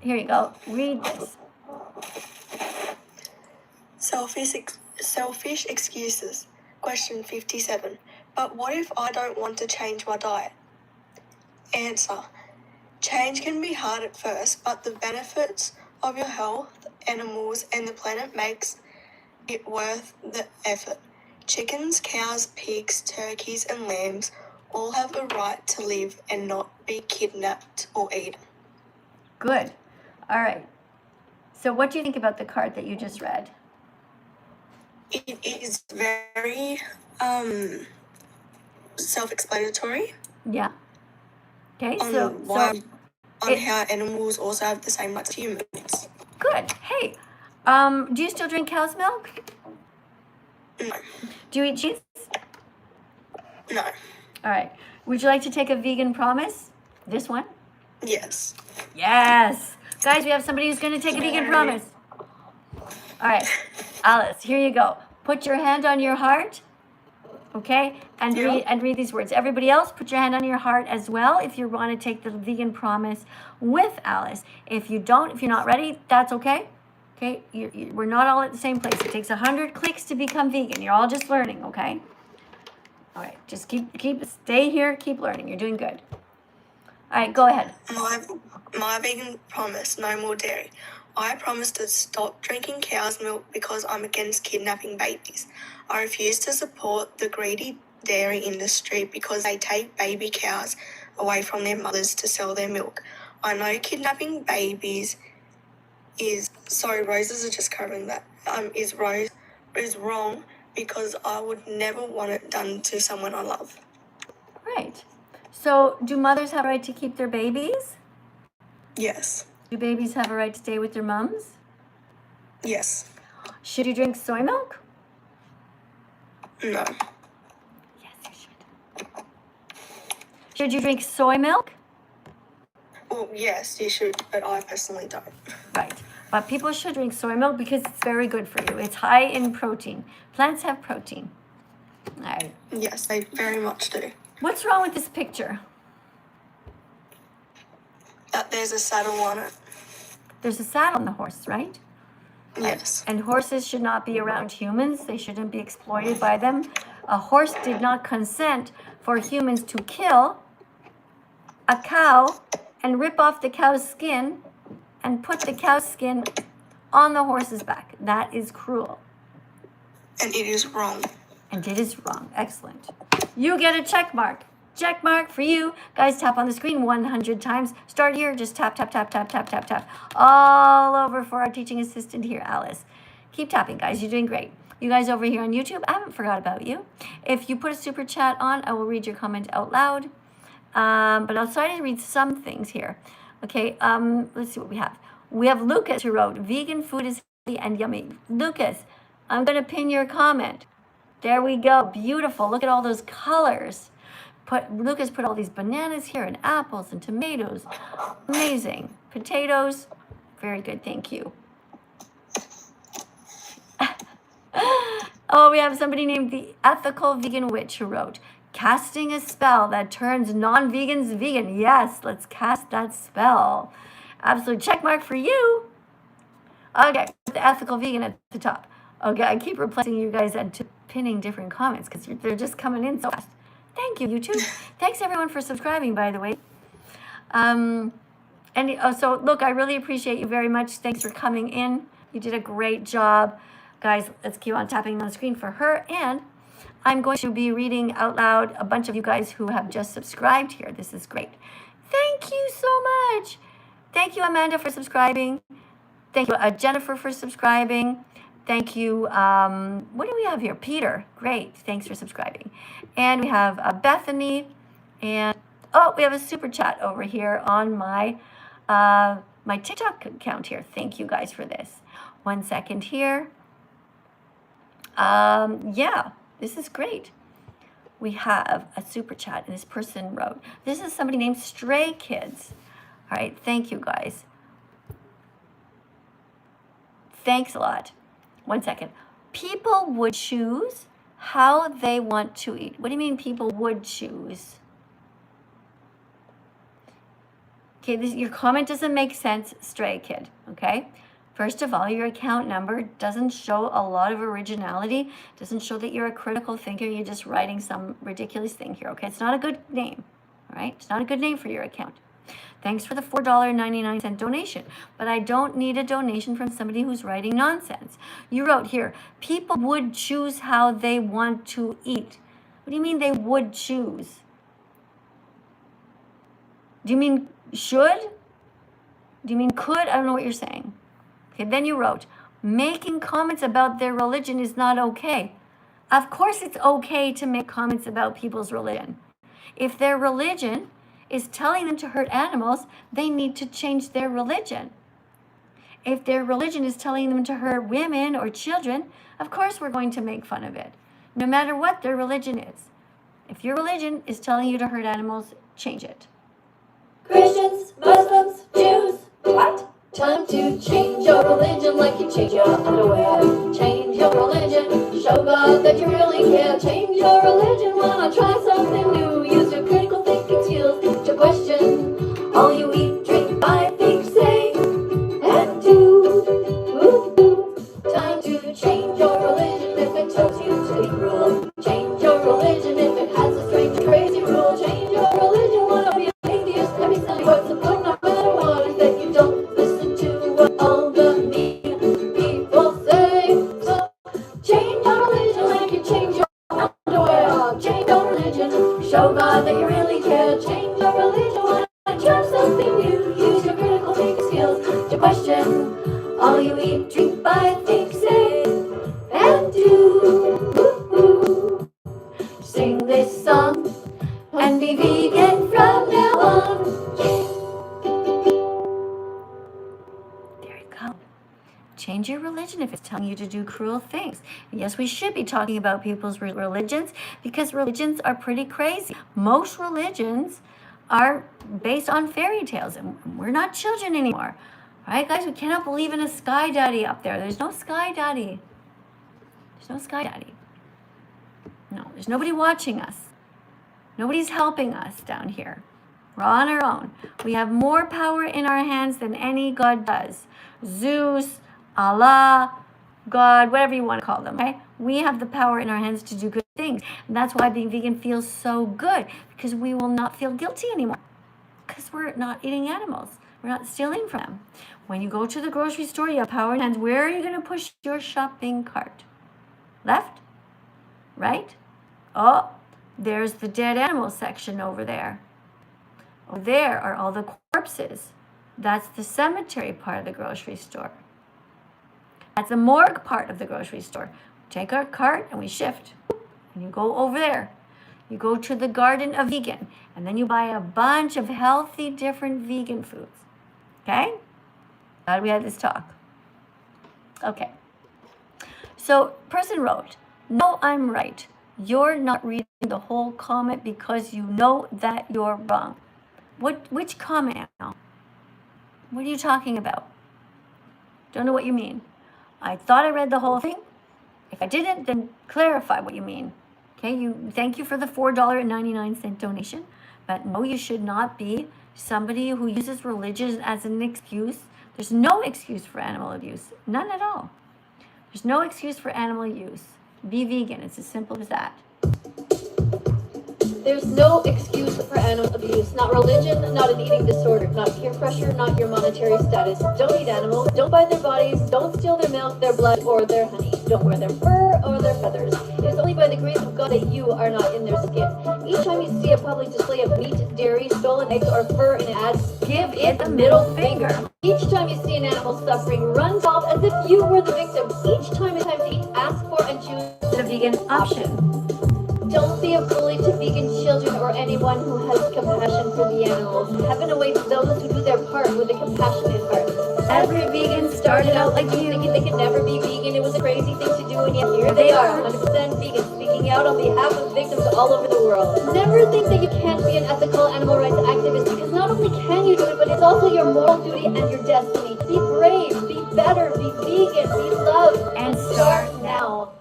Here you go. Read this. Selfish excuses. Question 57. But what if I don't want to change my diet? Answer. Change can be hard at first, but the benefits of your health, animals, and the planet makes it worth the effort. Chickens, cows, pigs, turkeys, and lambs all have a right to live and not be kidnapped or eaten. Good. All right. So what do you think about the card that you just read? It is very self-explanatory Yeah. Okay, on how animals also have the same rights as humans. Good. Hey, do you still drink cow's milk? No. Do you eat cheese? No. All right. Would you like to take a vegan promise? This one? Yes. Yes. Guys, we have somebody who's going to take a vegan promise. All right. Alice, here you go. Put your hand on your heart. Okay? And read these words. Everybody else, put your hand on your heart as well if you want to take the vegan promise with Alice. If you don't, if you're not ready, that's okay. Okay? We're not all at the same place. It takes 100 clicks to become vegan. You're all just learning, okay? All right. Just stay here, keep learning. You're doing good. All right, go ahead. My vegan promise, no more dairy. I promise to stop drinking cow's milk because I'm against kidnapping babies. I refuse to support the greedy dairy industry because they take baby cows away from their mothers to sell their milk. I know kidnapping babies roses are just covering that, is wrong because I would never want it done to someone I love. Right. So do mothers have a right to keep their babies? Yes. Do babies have a right to stay with their mums? Yes. Should you drink soy milk? No. Yes, you should. Should you drink soy milk? Well, yes, you should, but I personally don't. Right. But people should drink soy milk because it's very good for you. It's high in protein. Plants have protein. All right. Yes, they very much do. What's wrong with this picture? There's a saddle on it. There's a saddle on the horse, right? Yes. And horses should not be around humans. They shouldn't be exploited by them. A horse did not consent for humans to kill a cow and rip off the cow's skin and put the cow's skin on the horse's back. That is cruel. And it is wrong. And it is wrong. Excellent. You get a check mark. Check mark for you. Guys, tap on the screen 100 times. Start here. Just tap, tap, tap, tap, tap, tap, tap. All over for our teaching assistant here, Alice. Keep tapping, guys. You're doing great. You guys over here on YouTube, I haven't forgot about you. If you put a super chat on, I will read your comment out loud. But I'll try to read some things here. Okay, let's see what we have. We have Lucas who wrote, vegan food is healthy and yummy. Lucas, I'm going to pin your comment. There we go. Beautiful. Look at all those colors. Lucas put all these bananas here and apples and tomatoes. Amazing. Potatoes. Very good. Thank you. Oh, we have somebody named the Ethical Vegan Witch who wrote, casting a spell that turns non-vegans vegan. Yes, let's cast that spell. Absolute check mark for you. Okay, the Ethical Vegan at the top. Okay, I keep replacing you guys into pinning different comments because they're just coming in so fast. Thank you, YouTube. Thanks, everyone, for subscribing, by the way. So, look, I really appreciate you very much. Thanks for coming in. You did a great job. Guys, let's keep on tapping on the screen for her. And I'm going to be reading out loud a bunch of you guys who have just subscribed here. This is great. Thank you so much. Thank you, Amanda, for subscribing. Thank you, Jennifer, for subscribing. Thank you. What do we have here? Peter. Great. Thanks for subscribing. And we have Bethany. And we have a super chat over here on my my TikTok account here. Thank you guys for this. 1 second here. Yeah, this is great. We have a super chat, and this person wrote, this is somebody named Stray Kids. All right, thank you guys. Thanks a lot. 1 second. People would choose how they want to eat. What do you mean people would choose? Okay, your comment doesn't make sense, Stray Kid, okay? First of all, your account number doesn't show a lot of originality, doesn't show that you're a critical thinker, you're just writing some ridiculous thing here, okay? It's not a good name, all right? It's not a good name for your account. Thanks for the $4.99 donation, but I don't need a donation from somebody who's writing nonsense. You wrote here, people would choose how they want to eat. What do you mean they would choose? Do you mean should? Do you mean could? I don't know what you're saying. Okay, then you wrote, making comments about their religion is not okay. Of course it's okay to make comments about people's religion. If their religion is telling them to hurt animals, they need to change their religion. If their religion is telling them to hurt women or children, of course we're going to make fun of it, no matter what their religion is. If your religion is telling you to hurt animals, change it. Christians, Muslims, Jews, what? Time to change your religion like you change your underwear. Change your religion, show God that you really care. Change your religion, wanna try something new. Use your critical thinking skills to question all you eat, drink, buy, think, say, and do. Time to change your religion if it tells you to be cruel. Change your religion if it has a strange, crazy rule. Change your religion, wanna be an atheist, every Sunday what's the point, no matter what, is that you don't all the mean people say. So change your religion like you change your underwear. Change your religion, show God that you really care. Change your religion, wanna try something new. Use your critical thinking skills to question all you eat, drink, buy, think, say, and do. Sing this song and be vegan from now on. Change your religion if it's telling you to do cruel things. Yes, we should be talking about people's religions because religions are pretty crazy. Most religions are based on fairy tales, and we're not children anymore. All right, guys, we cannot believe in a sky daddy up there. There's no sky daddy. There's no sky daddy. No, there's nobody watching us. Nobody's helping us down here. We're on our own. We have more power in our hands than any god does. Zeus, Allah, God, whatever you want to call them, okay? We have the power in our hands to do good things. And that's why being vegan feels so good, because we will not feel guilty anymore. Because we're not eating animals. We're not stealing from them. When you go to the grocery store, you have power in your hands. Where are you going to push your shopping cart? Left? Right? Oh, there's the dead animal section over there. Over there are all the corpses. That's the cemetery part of the grocery store. That's the morgue part of the grocery store. We take our cart and we shift. And you go over there. You go to the garden of vegan. And then you buy a bunch of healthy, different vegan foods. Okay? Glad we had this talk. Okay. So, person wrote, no, I'm right. You're not reading the whole comment because you know that you're wrong. Which comment now? What are you talking about? Don't know what you mean. I thought I read the whole thing. If I didn't, then clarify what you mean. Okay, thank you for the $4.99 donation. But no, you should not be somebody who uses religion as an excuse. There's no excuse for animal abuse. None at all. There's no excuse for animal use. Be vegan. It's as simple as that. There's no excuse for animal abuse. Not religion, not an eating disorder, not peer pressure, not your monetary status. Don't eat animals, don't buy their bodies, don't steal their milk, their blood, or their honey. don't wear their fur or their feathers. It is only by the grace of God that you are not in their skin. Each time you see a public display of meat, dairy, stolen eggs, or fur in an ad, give it the middle finger. Each time you see an animal suffering, run to help as if you were the victim. Each time it's time to eat, ask for and choose The vegan option. Don't be a bully to vegan children or anyone who has compassion for the animals. Heaven awaits those who do their part with a compassionate heart. Every vegan started out like you. Thinking they could never be vegan. It was a crazy thing to do, and yet here they are, 100% vegan, speaking out on behalf of victims all over the world. Never think that you can't be an ethical animal rights activist, because not only can you do it, but it's also your moral duty and your destiny. Be brave, be better, be vegan, be loved, And start now.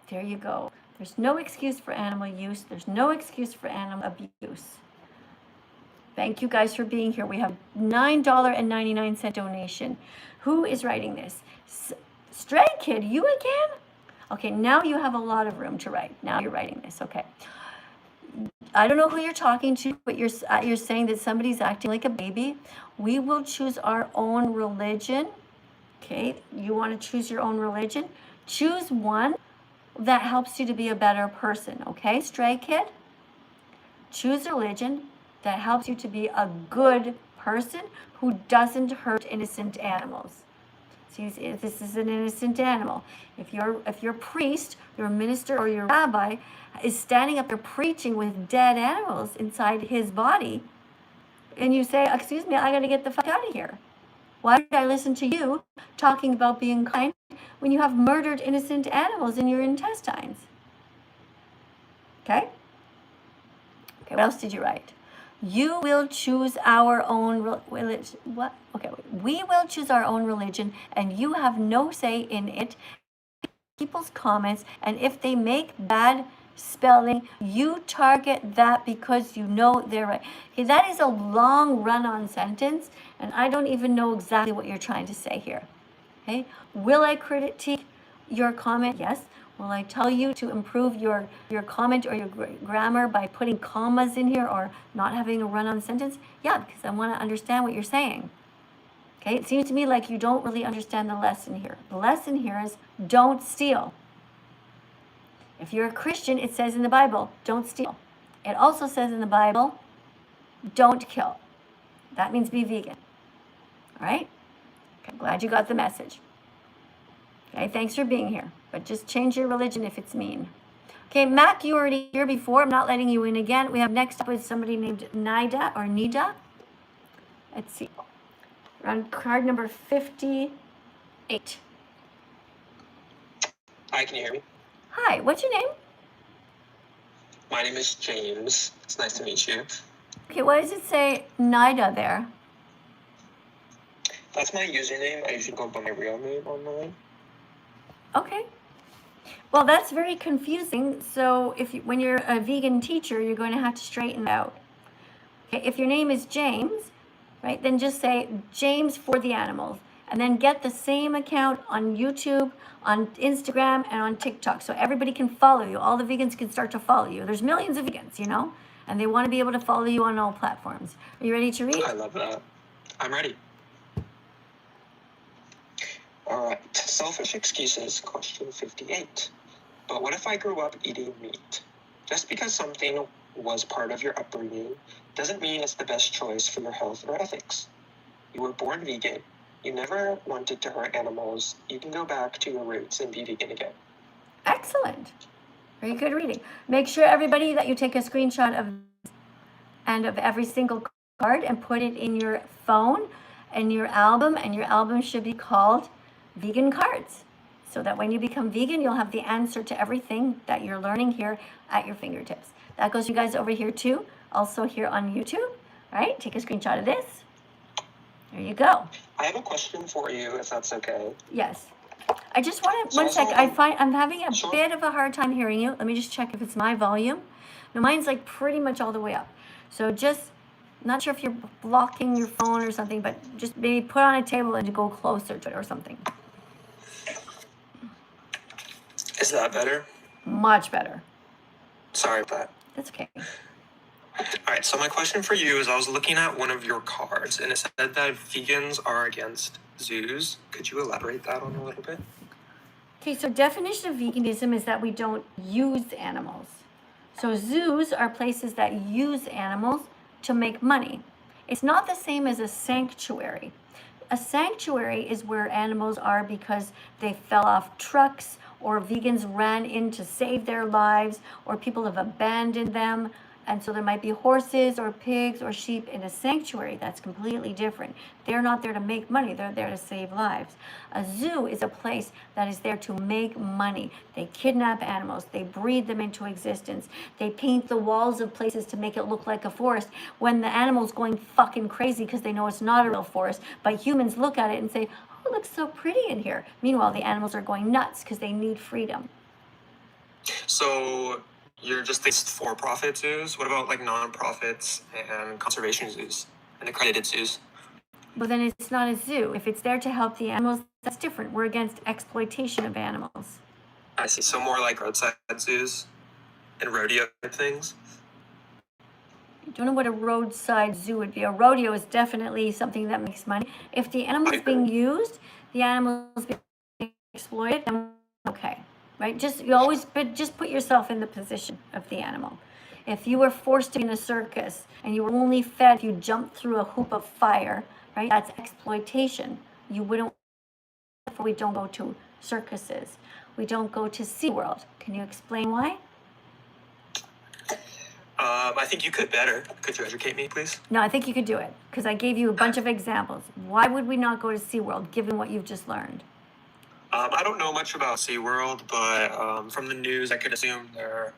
There you go. There's no excuse for animal use. There's no excuse for animal abuse. Thank you guys for being here. We have $9.99 donation. Who is writing this? Stray Kid, you again? Okay, now you have a lot of room to write. Now you're writing this, okay. I don't know who you're talking to, but you're saying that somebody's acting like a baby. We will choose our own religion. Okay, you want to choose your own religion? Choose one that helps you to be a better person, okay, Stray Kid? Choose a religion that helps you to be a good person who doesn't hurt innocent animals. See, this is an innocent animal. If your priest, your minister, or your rabbi is standing up there preaching with dead animals inside his body, and you say, excuse me, I gotta get the fuck out of here. Why did I listen to you talking about being kind when you have murdered innocent animals in your intestines? Okay? Okay, what else did you write? You will choose our own religion. What? Okay, we will choose our own religion, and you have no say in it. People's comments, and if they make bad spelling, you target that because you know they're right. Okay, that is a long run-on sentence, and I don't even know exactly what you're trying to say here. Okay, will I critique your comment? Yes. Will I tell you to improve your comment or your grammar by putting commas in here or not having a run-on sentence? Yeah, because I want to understand what you're saying. Okay, it seems to me like you don't really understand the lesson here. The lesson here is don't steal. If you're a Christian, it says in the Bible, don't steal. It also says in the Bible, don't kill. That means be vegan. All right? Okay, glad you got the message. Okay, thanks for being here. But just change your religion if it's mean. Okay, Mac, you were already here before. I'm not letting you in again. We have next up is somebody named Nida. Let's see. We're on card number 58. Hi, can you hear me? Hi, what's your name? My name is James. It's nice to meet you. Okay, why does it say Nida there? That's my username. I usually go by my real name online. Okay. Well, that's very confusing. So when you're a vegan teacher, you're going to have to straighten it out. Okay, if your name is James, right, then just say James for the animals. And then get the same account on YouTube, on Instagram, and on TikTok. So everybody can follow you. All the vegans can start to follow you. There's millions of vegans, you know? And they want to be able to follow you on all platforms. Are you ready to read? I love that. I'm ready. All right. Selfish excuses, question 58. But what if I grew up eating meat? Just because something was part of your upbringing doesn't mean it's the best choice for your health or ethics. You were born vegan. You never wanted to hurt animals. You can go back to your roots and be vegan again. Excellent. Very good reading. Make sure, everybody, that you take a screenshot of every single card and put it in your phone and your album, and your album should be called Vegan Cards. So that when you become vegan, you'll have the answer to everything that you're learning here at your fingertips. That goes to you guys over here too, also here on YouTube. All right, take a screenshot of this. There you go. I have a question for you, if that's okay. Yes. I just want to, one sec, I'm having a bit of a hard time hearing you. Let me just check if it's my volume. No, mine's like pretty much all the way up. So just, not sure if you're blocking your phone or something, but just maybe put on a table and go closer to it or something. Is that better? Much better. Sorry about that. That's okay. All right, so my question for you is I was looking at one of your cards, and it said that vegans are against zoos. Could you elaborate that on a little bit? Okay, so definition of veganism is that we don't use animals. So zoos are places that use animals to make money. It's not the same as a sanctuary. A sanctuary is where animals are because they fell off trucks, or vegans ran in to save their lives, or people have abandoned them. And so there might be horses or pigs or sheep in a sanctuary. That's completely different. They're not there to make money. They're there to save lives. A zoo is a place that is there to make money. They kidnap animals. They breed them into existence. They paint the walls of places to make it look like a forest when the animal's going fucking crazy because they know it's not a real forest. But humans look at it and say, oh, it looks so pretty in here. Meanwhile, the animals are going nuts because they need freedom. So you're just these for-profit zoos? What about like non-profits and conservation zoos and accredited zoos? But then it's not a zoo. If it's there to help the animals, that's different. We're against exploitation of animals. I see. So more like roadside zoos and rodeo type things? I don't know what a roadside zoo would be. A rodeo is definitely something that makes money. If the animal is being used, the animal is being exploited, then okay. Right? Just put yourself in the position of the animal. If you were forced to be in a circus and you were only fed if you jumped through a hoop of fire, right? That's exploitation. We don't go to circuses. We don't go to SeaWorld. Can you explain why? I think you could better. Could you educate me, please? No, I think you could do it because I gave you a bunch of examples. Why would we not go to SeaWorld given what you've just learned? I don't know much about SeaWorld, but from the news, I could assume they're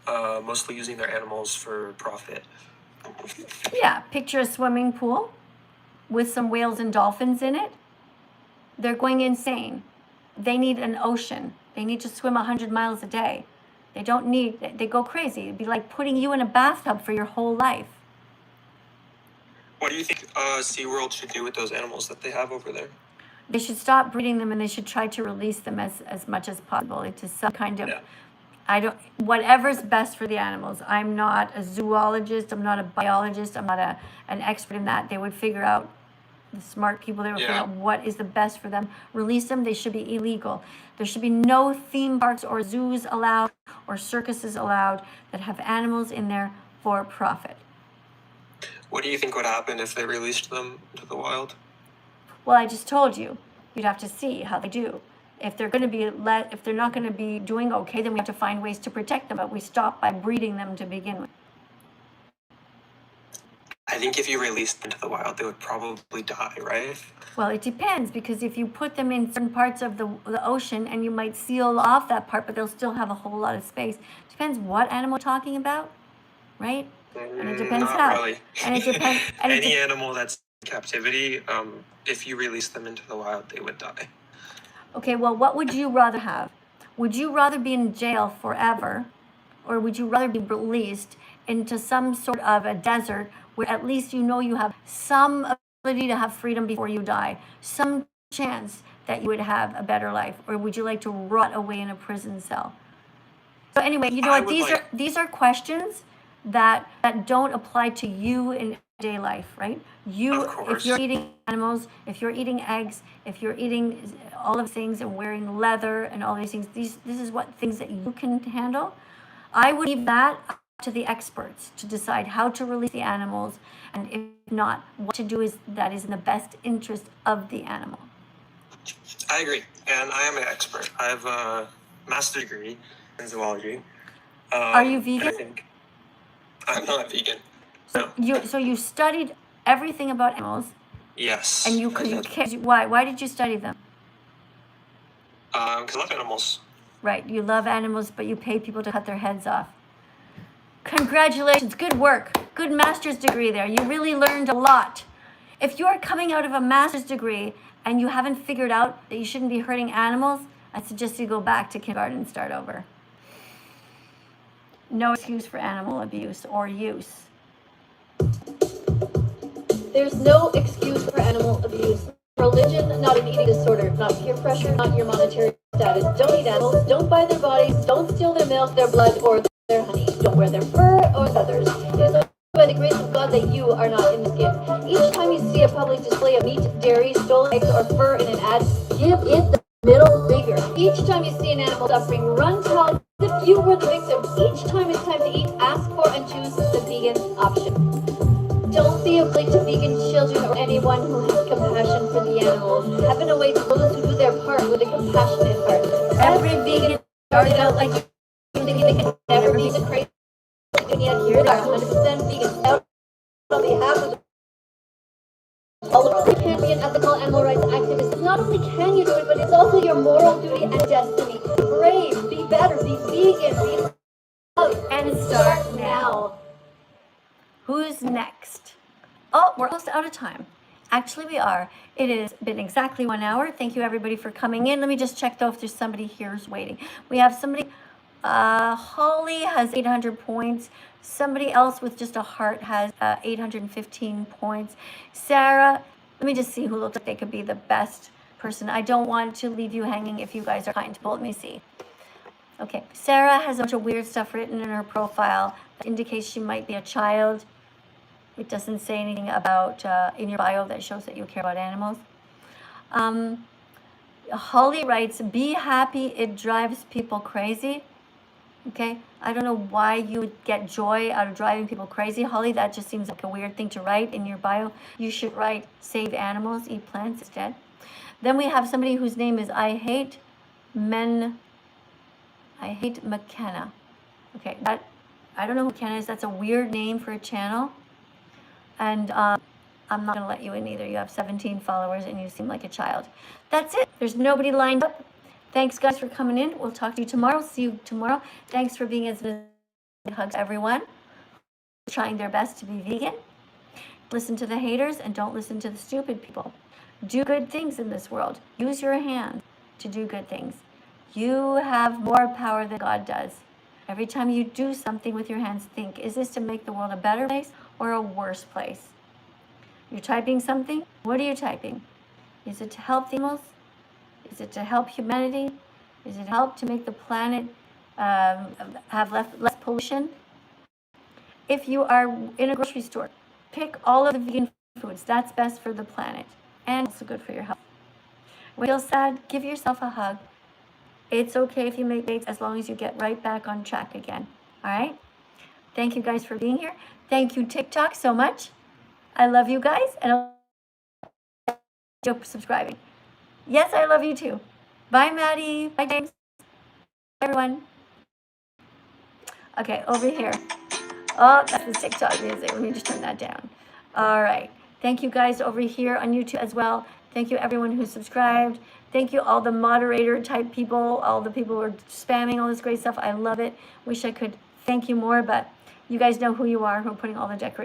mostly using their animals for profit. Yeah, picture a swimming pool with some whales and dolphins in it. They're going insane. They need an ocean. They need to swim 100 miles a day. They go crazy. It'd be like putting you in a bathtub for your whole life. What do you think SeaWorld should do with those animals that they have over there? They should stop breeding them and they should try to release them as much as possible into some kind of, whatever's best for the animals. I'm not a zoologist. I'm not a biologist. I'm not an expert in that. They would figure out, the smart people, they would figure out what is the best for them. Release them. They should be illegal. There should be no theme parks or zoos allowed or circuses allowed that have animals in there for profit. What do you think would happen if they released them to the wild? Well, I just told you, you'd have to see how they do. If they're not going to be doing okay, then we have to find ways to protect them, but we stop by breeding them to begin with. I think if you released them to the wild, they would probably die, right? Well, it depends, because if you put them in certain parts of the ocean and you might seal off that part, but they'll still have a whole lot of space. Depends what animal we're talking about, right? And it depends Not how. really. And it depends. Any animal that's in captivity, if you release them into the wild, they would die. Okay, well, what would you rather have? Would you rather be in jail forever, or would you rather be released into some sort of a desert where at least you know you have some ability to have freedom before you die, some chance that you would have a better life, or would you like to rot away in a prison cell? So anyway, you know what? These are questions that don't apply to you in everyday life, right? If you're eating animals, if you're eating eggs, if you're eating all of things and wearing leather and all these things, this is what things that you can handle. I would leave that up to the experts to decide how to release the animals, and if not, what to do that is in the best interest of the animal. I agree, and I am an expert. I have a master's degree in zoology. Are you vegan? I think I'm not vegan. So you studied everything about animals. Yes. And why did you study them? Because I love animals. Right, you love animals, but you pay people to cut their heads off. Congratulations, good work. Good master's degree there. You really learned a lot. If you're coming out of a master's degree and you haven't figured out that you shouldn't be hurting animals, I suggest you go back to kindergarten and start over. No excuse for animal abuse or use. There's no excuse for animal abuse. Religion, not an eating disorder, not peer pressure, not your monetary status. Don't eat animals, don't buy their bodies, don't steal their milk, their blood, or their honey. Don't wear their fur or feathers. It is only by the grace of God that you are not in the skin. Each time you see a public display of meat, dairy, stolen eggs, or fur in an ad, give it the middle finger. Each time you see an animal suffering, run tell as if you were the victim. Each time it's time to eat, ask for and choose the vegan option. Don't be a bully to vegan children or anyone who has compassion for the animals. Heaven awaits those who do their part with a compassionate heart. Every vegan started out like you, thinking they could never be the crazy, and yet here they are, 100% vegan. Out on behalf of all the world. You can't be an ethical animal rights activist. Not only can you do it, but it's also your moral duty and destiny. Brave, be better, be vegan, be love, and start now. Who's next? Oh, we're almost out of time. Actually, we are. It has been exactly 1 hour. Thank you, everybody, for coming in. Let me just check, though, if there's somebody here who's waiting. We have somebody, Holly has 800 points. Somebody else with just a heart has 815 points. Sarah, let me just see who looks like they could be the best person. I don't want to leave you hanging if you guys are kind. But let me see. Okay, Sarah has a bunch of weird stuff written in her profile that indicates she might be a child. It doesn't say anything about in your bio that shows that you care about animals. Holly writes, be happy, it drives people crazy. Okay, I don't know why you would get joy out of driving people crazy, Holly. That just seems like a weird thing to write in your bio. You should write, save animals, eat plants instead. Then we have somebody whose name is I Hate McKenna. Okay, that, I don't know who McKenna is. That's a weird name for a channel. And I'm not going to let you in either. You have 17 followers and you seem like a child. That's it. There's nobody lined up. Thanks, guys, for coming in. We'll talk to you tomorrow. See you tomorrow. Thanks for being as hugs everyone trying their best to be vegan. Listen to the haters and don't listen to the stupid people. Do good things in this world. Use your hand to do good things. You have more power than God does. Every time you do something with your hands, think, is this to make the world a better place or a worse place? You're typing something? What are you typing? Is it to help the animals? Is it to help humanity? Is it help to make the planet have less pollution? If you are in a grocery store, pick all of the vegan foods. That's best for the planet and also good for your health. When you feel sad, give yourself a hug. It's okay if you make mistakes as long as you get right back on track again. All right? Thank you guys for being here. Thank you, TikTok, so much. I love you guys, and I'll for subscribing. Yes, I love you too. Bye, Maddie. Bye, James. Bye, everyone. Okay, over here. Oh, that's the TikTok music. Let me just turn that down. All right. Thank you guys over here on YouTube as well. Thank you, everyone who subscribed. Thank you, all the moderator type people, all the people who are spamming all this great stuff. I love it. Wish I could thank you more, but you guys know who you are, who are putting all the decorations.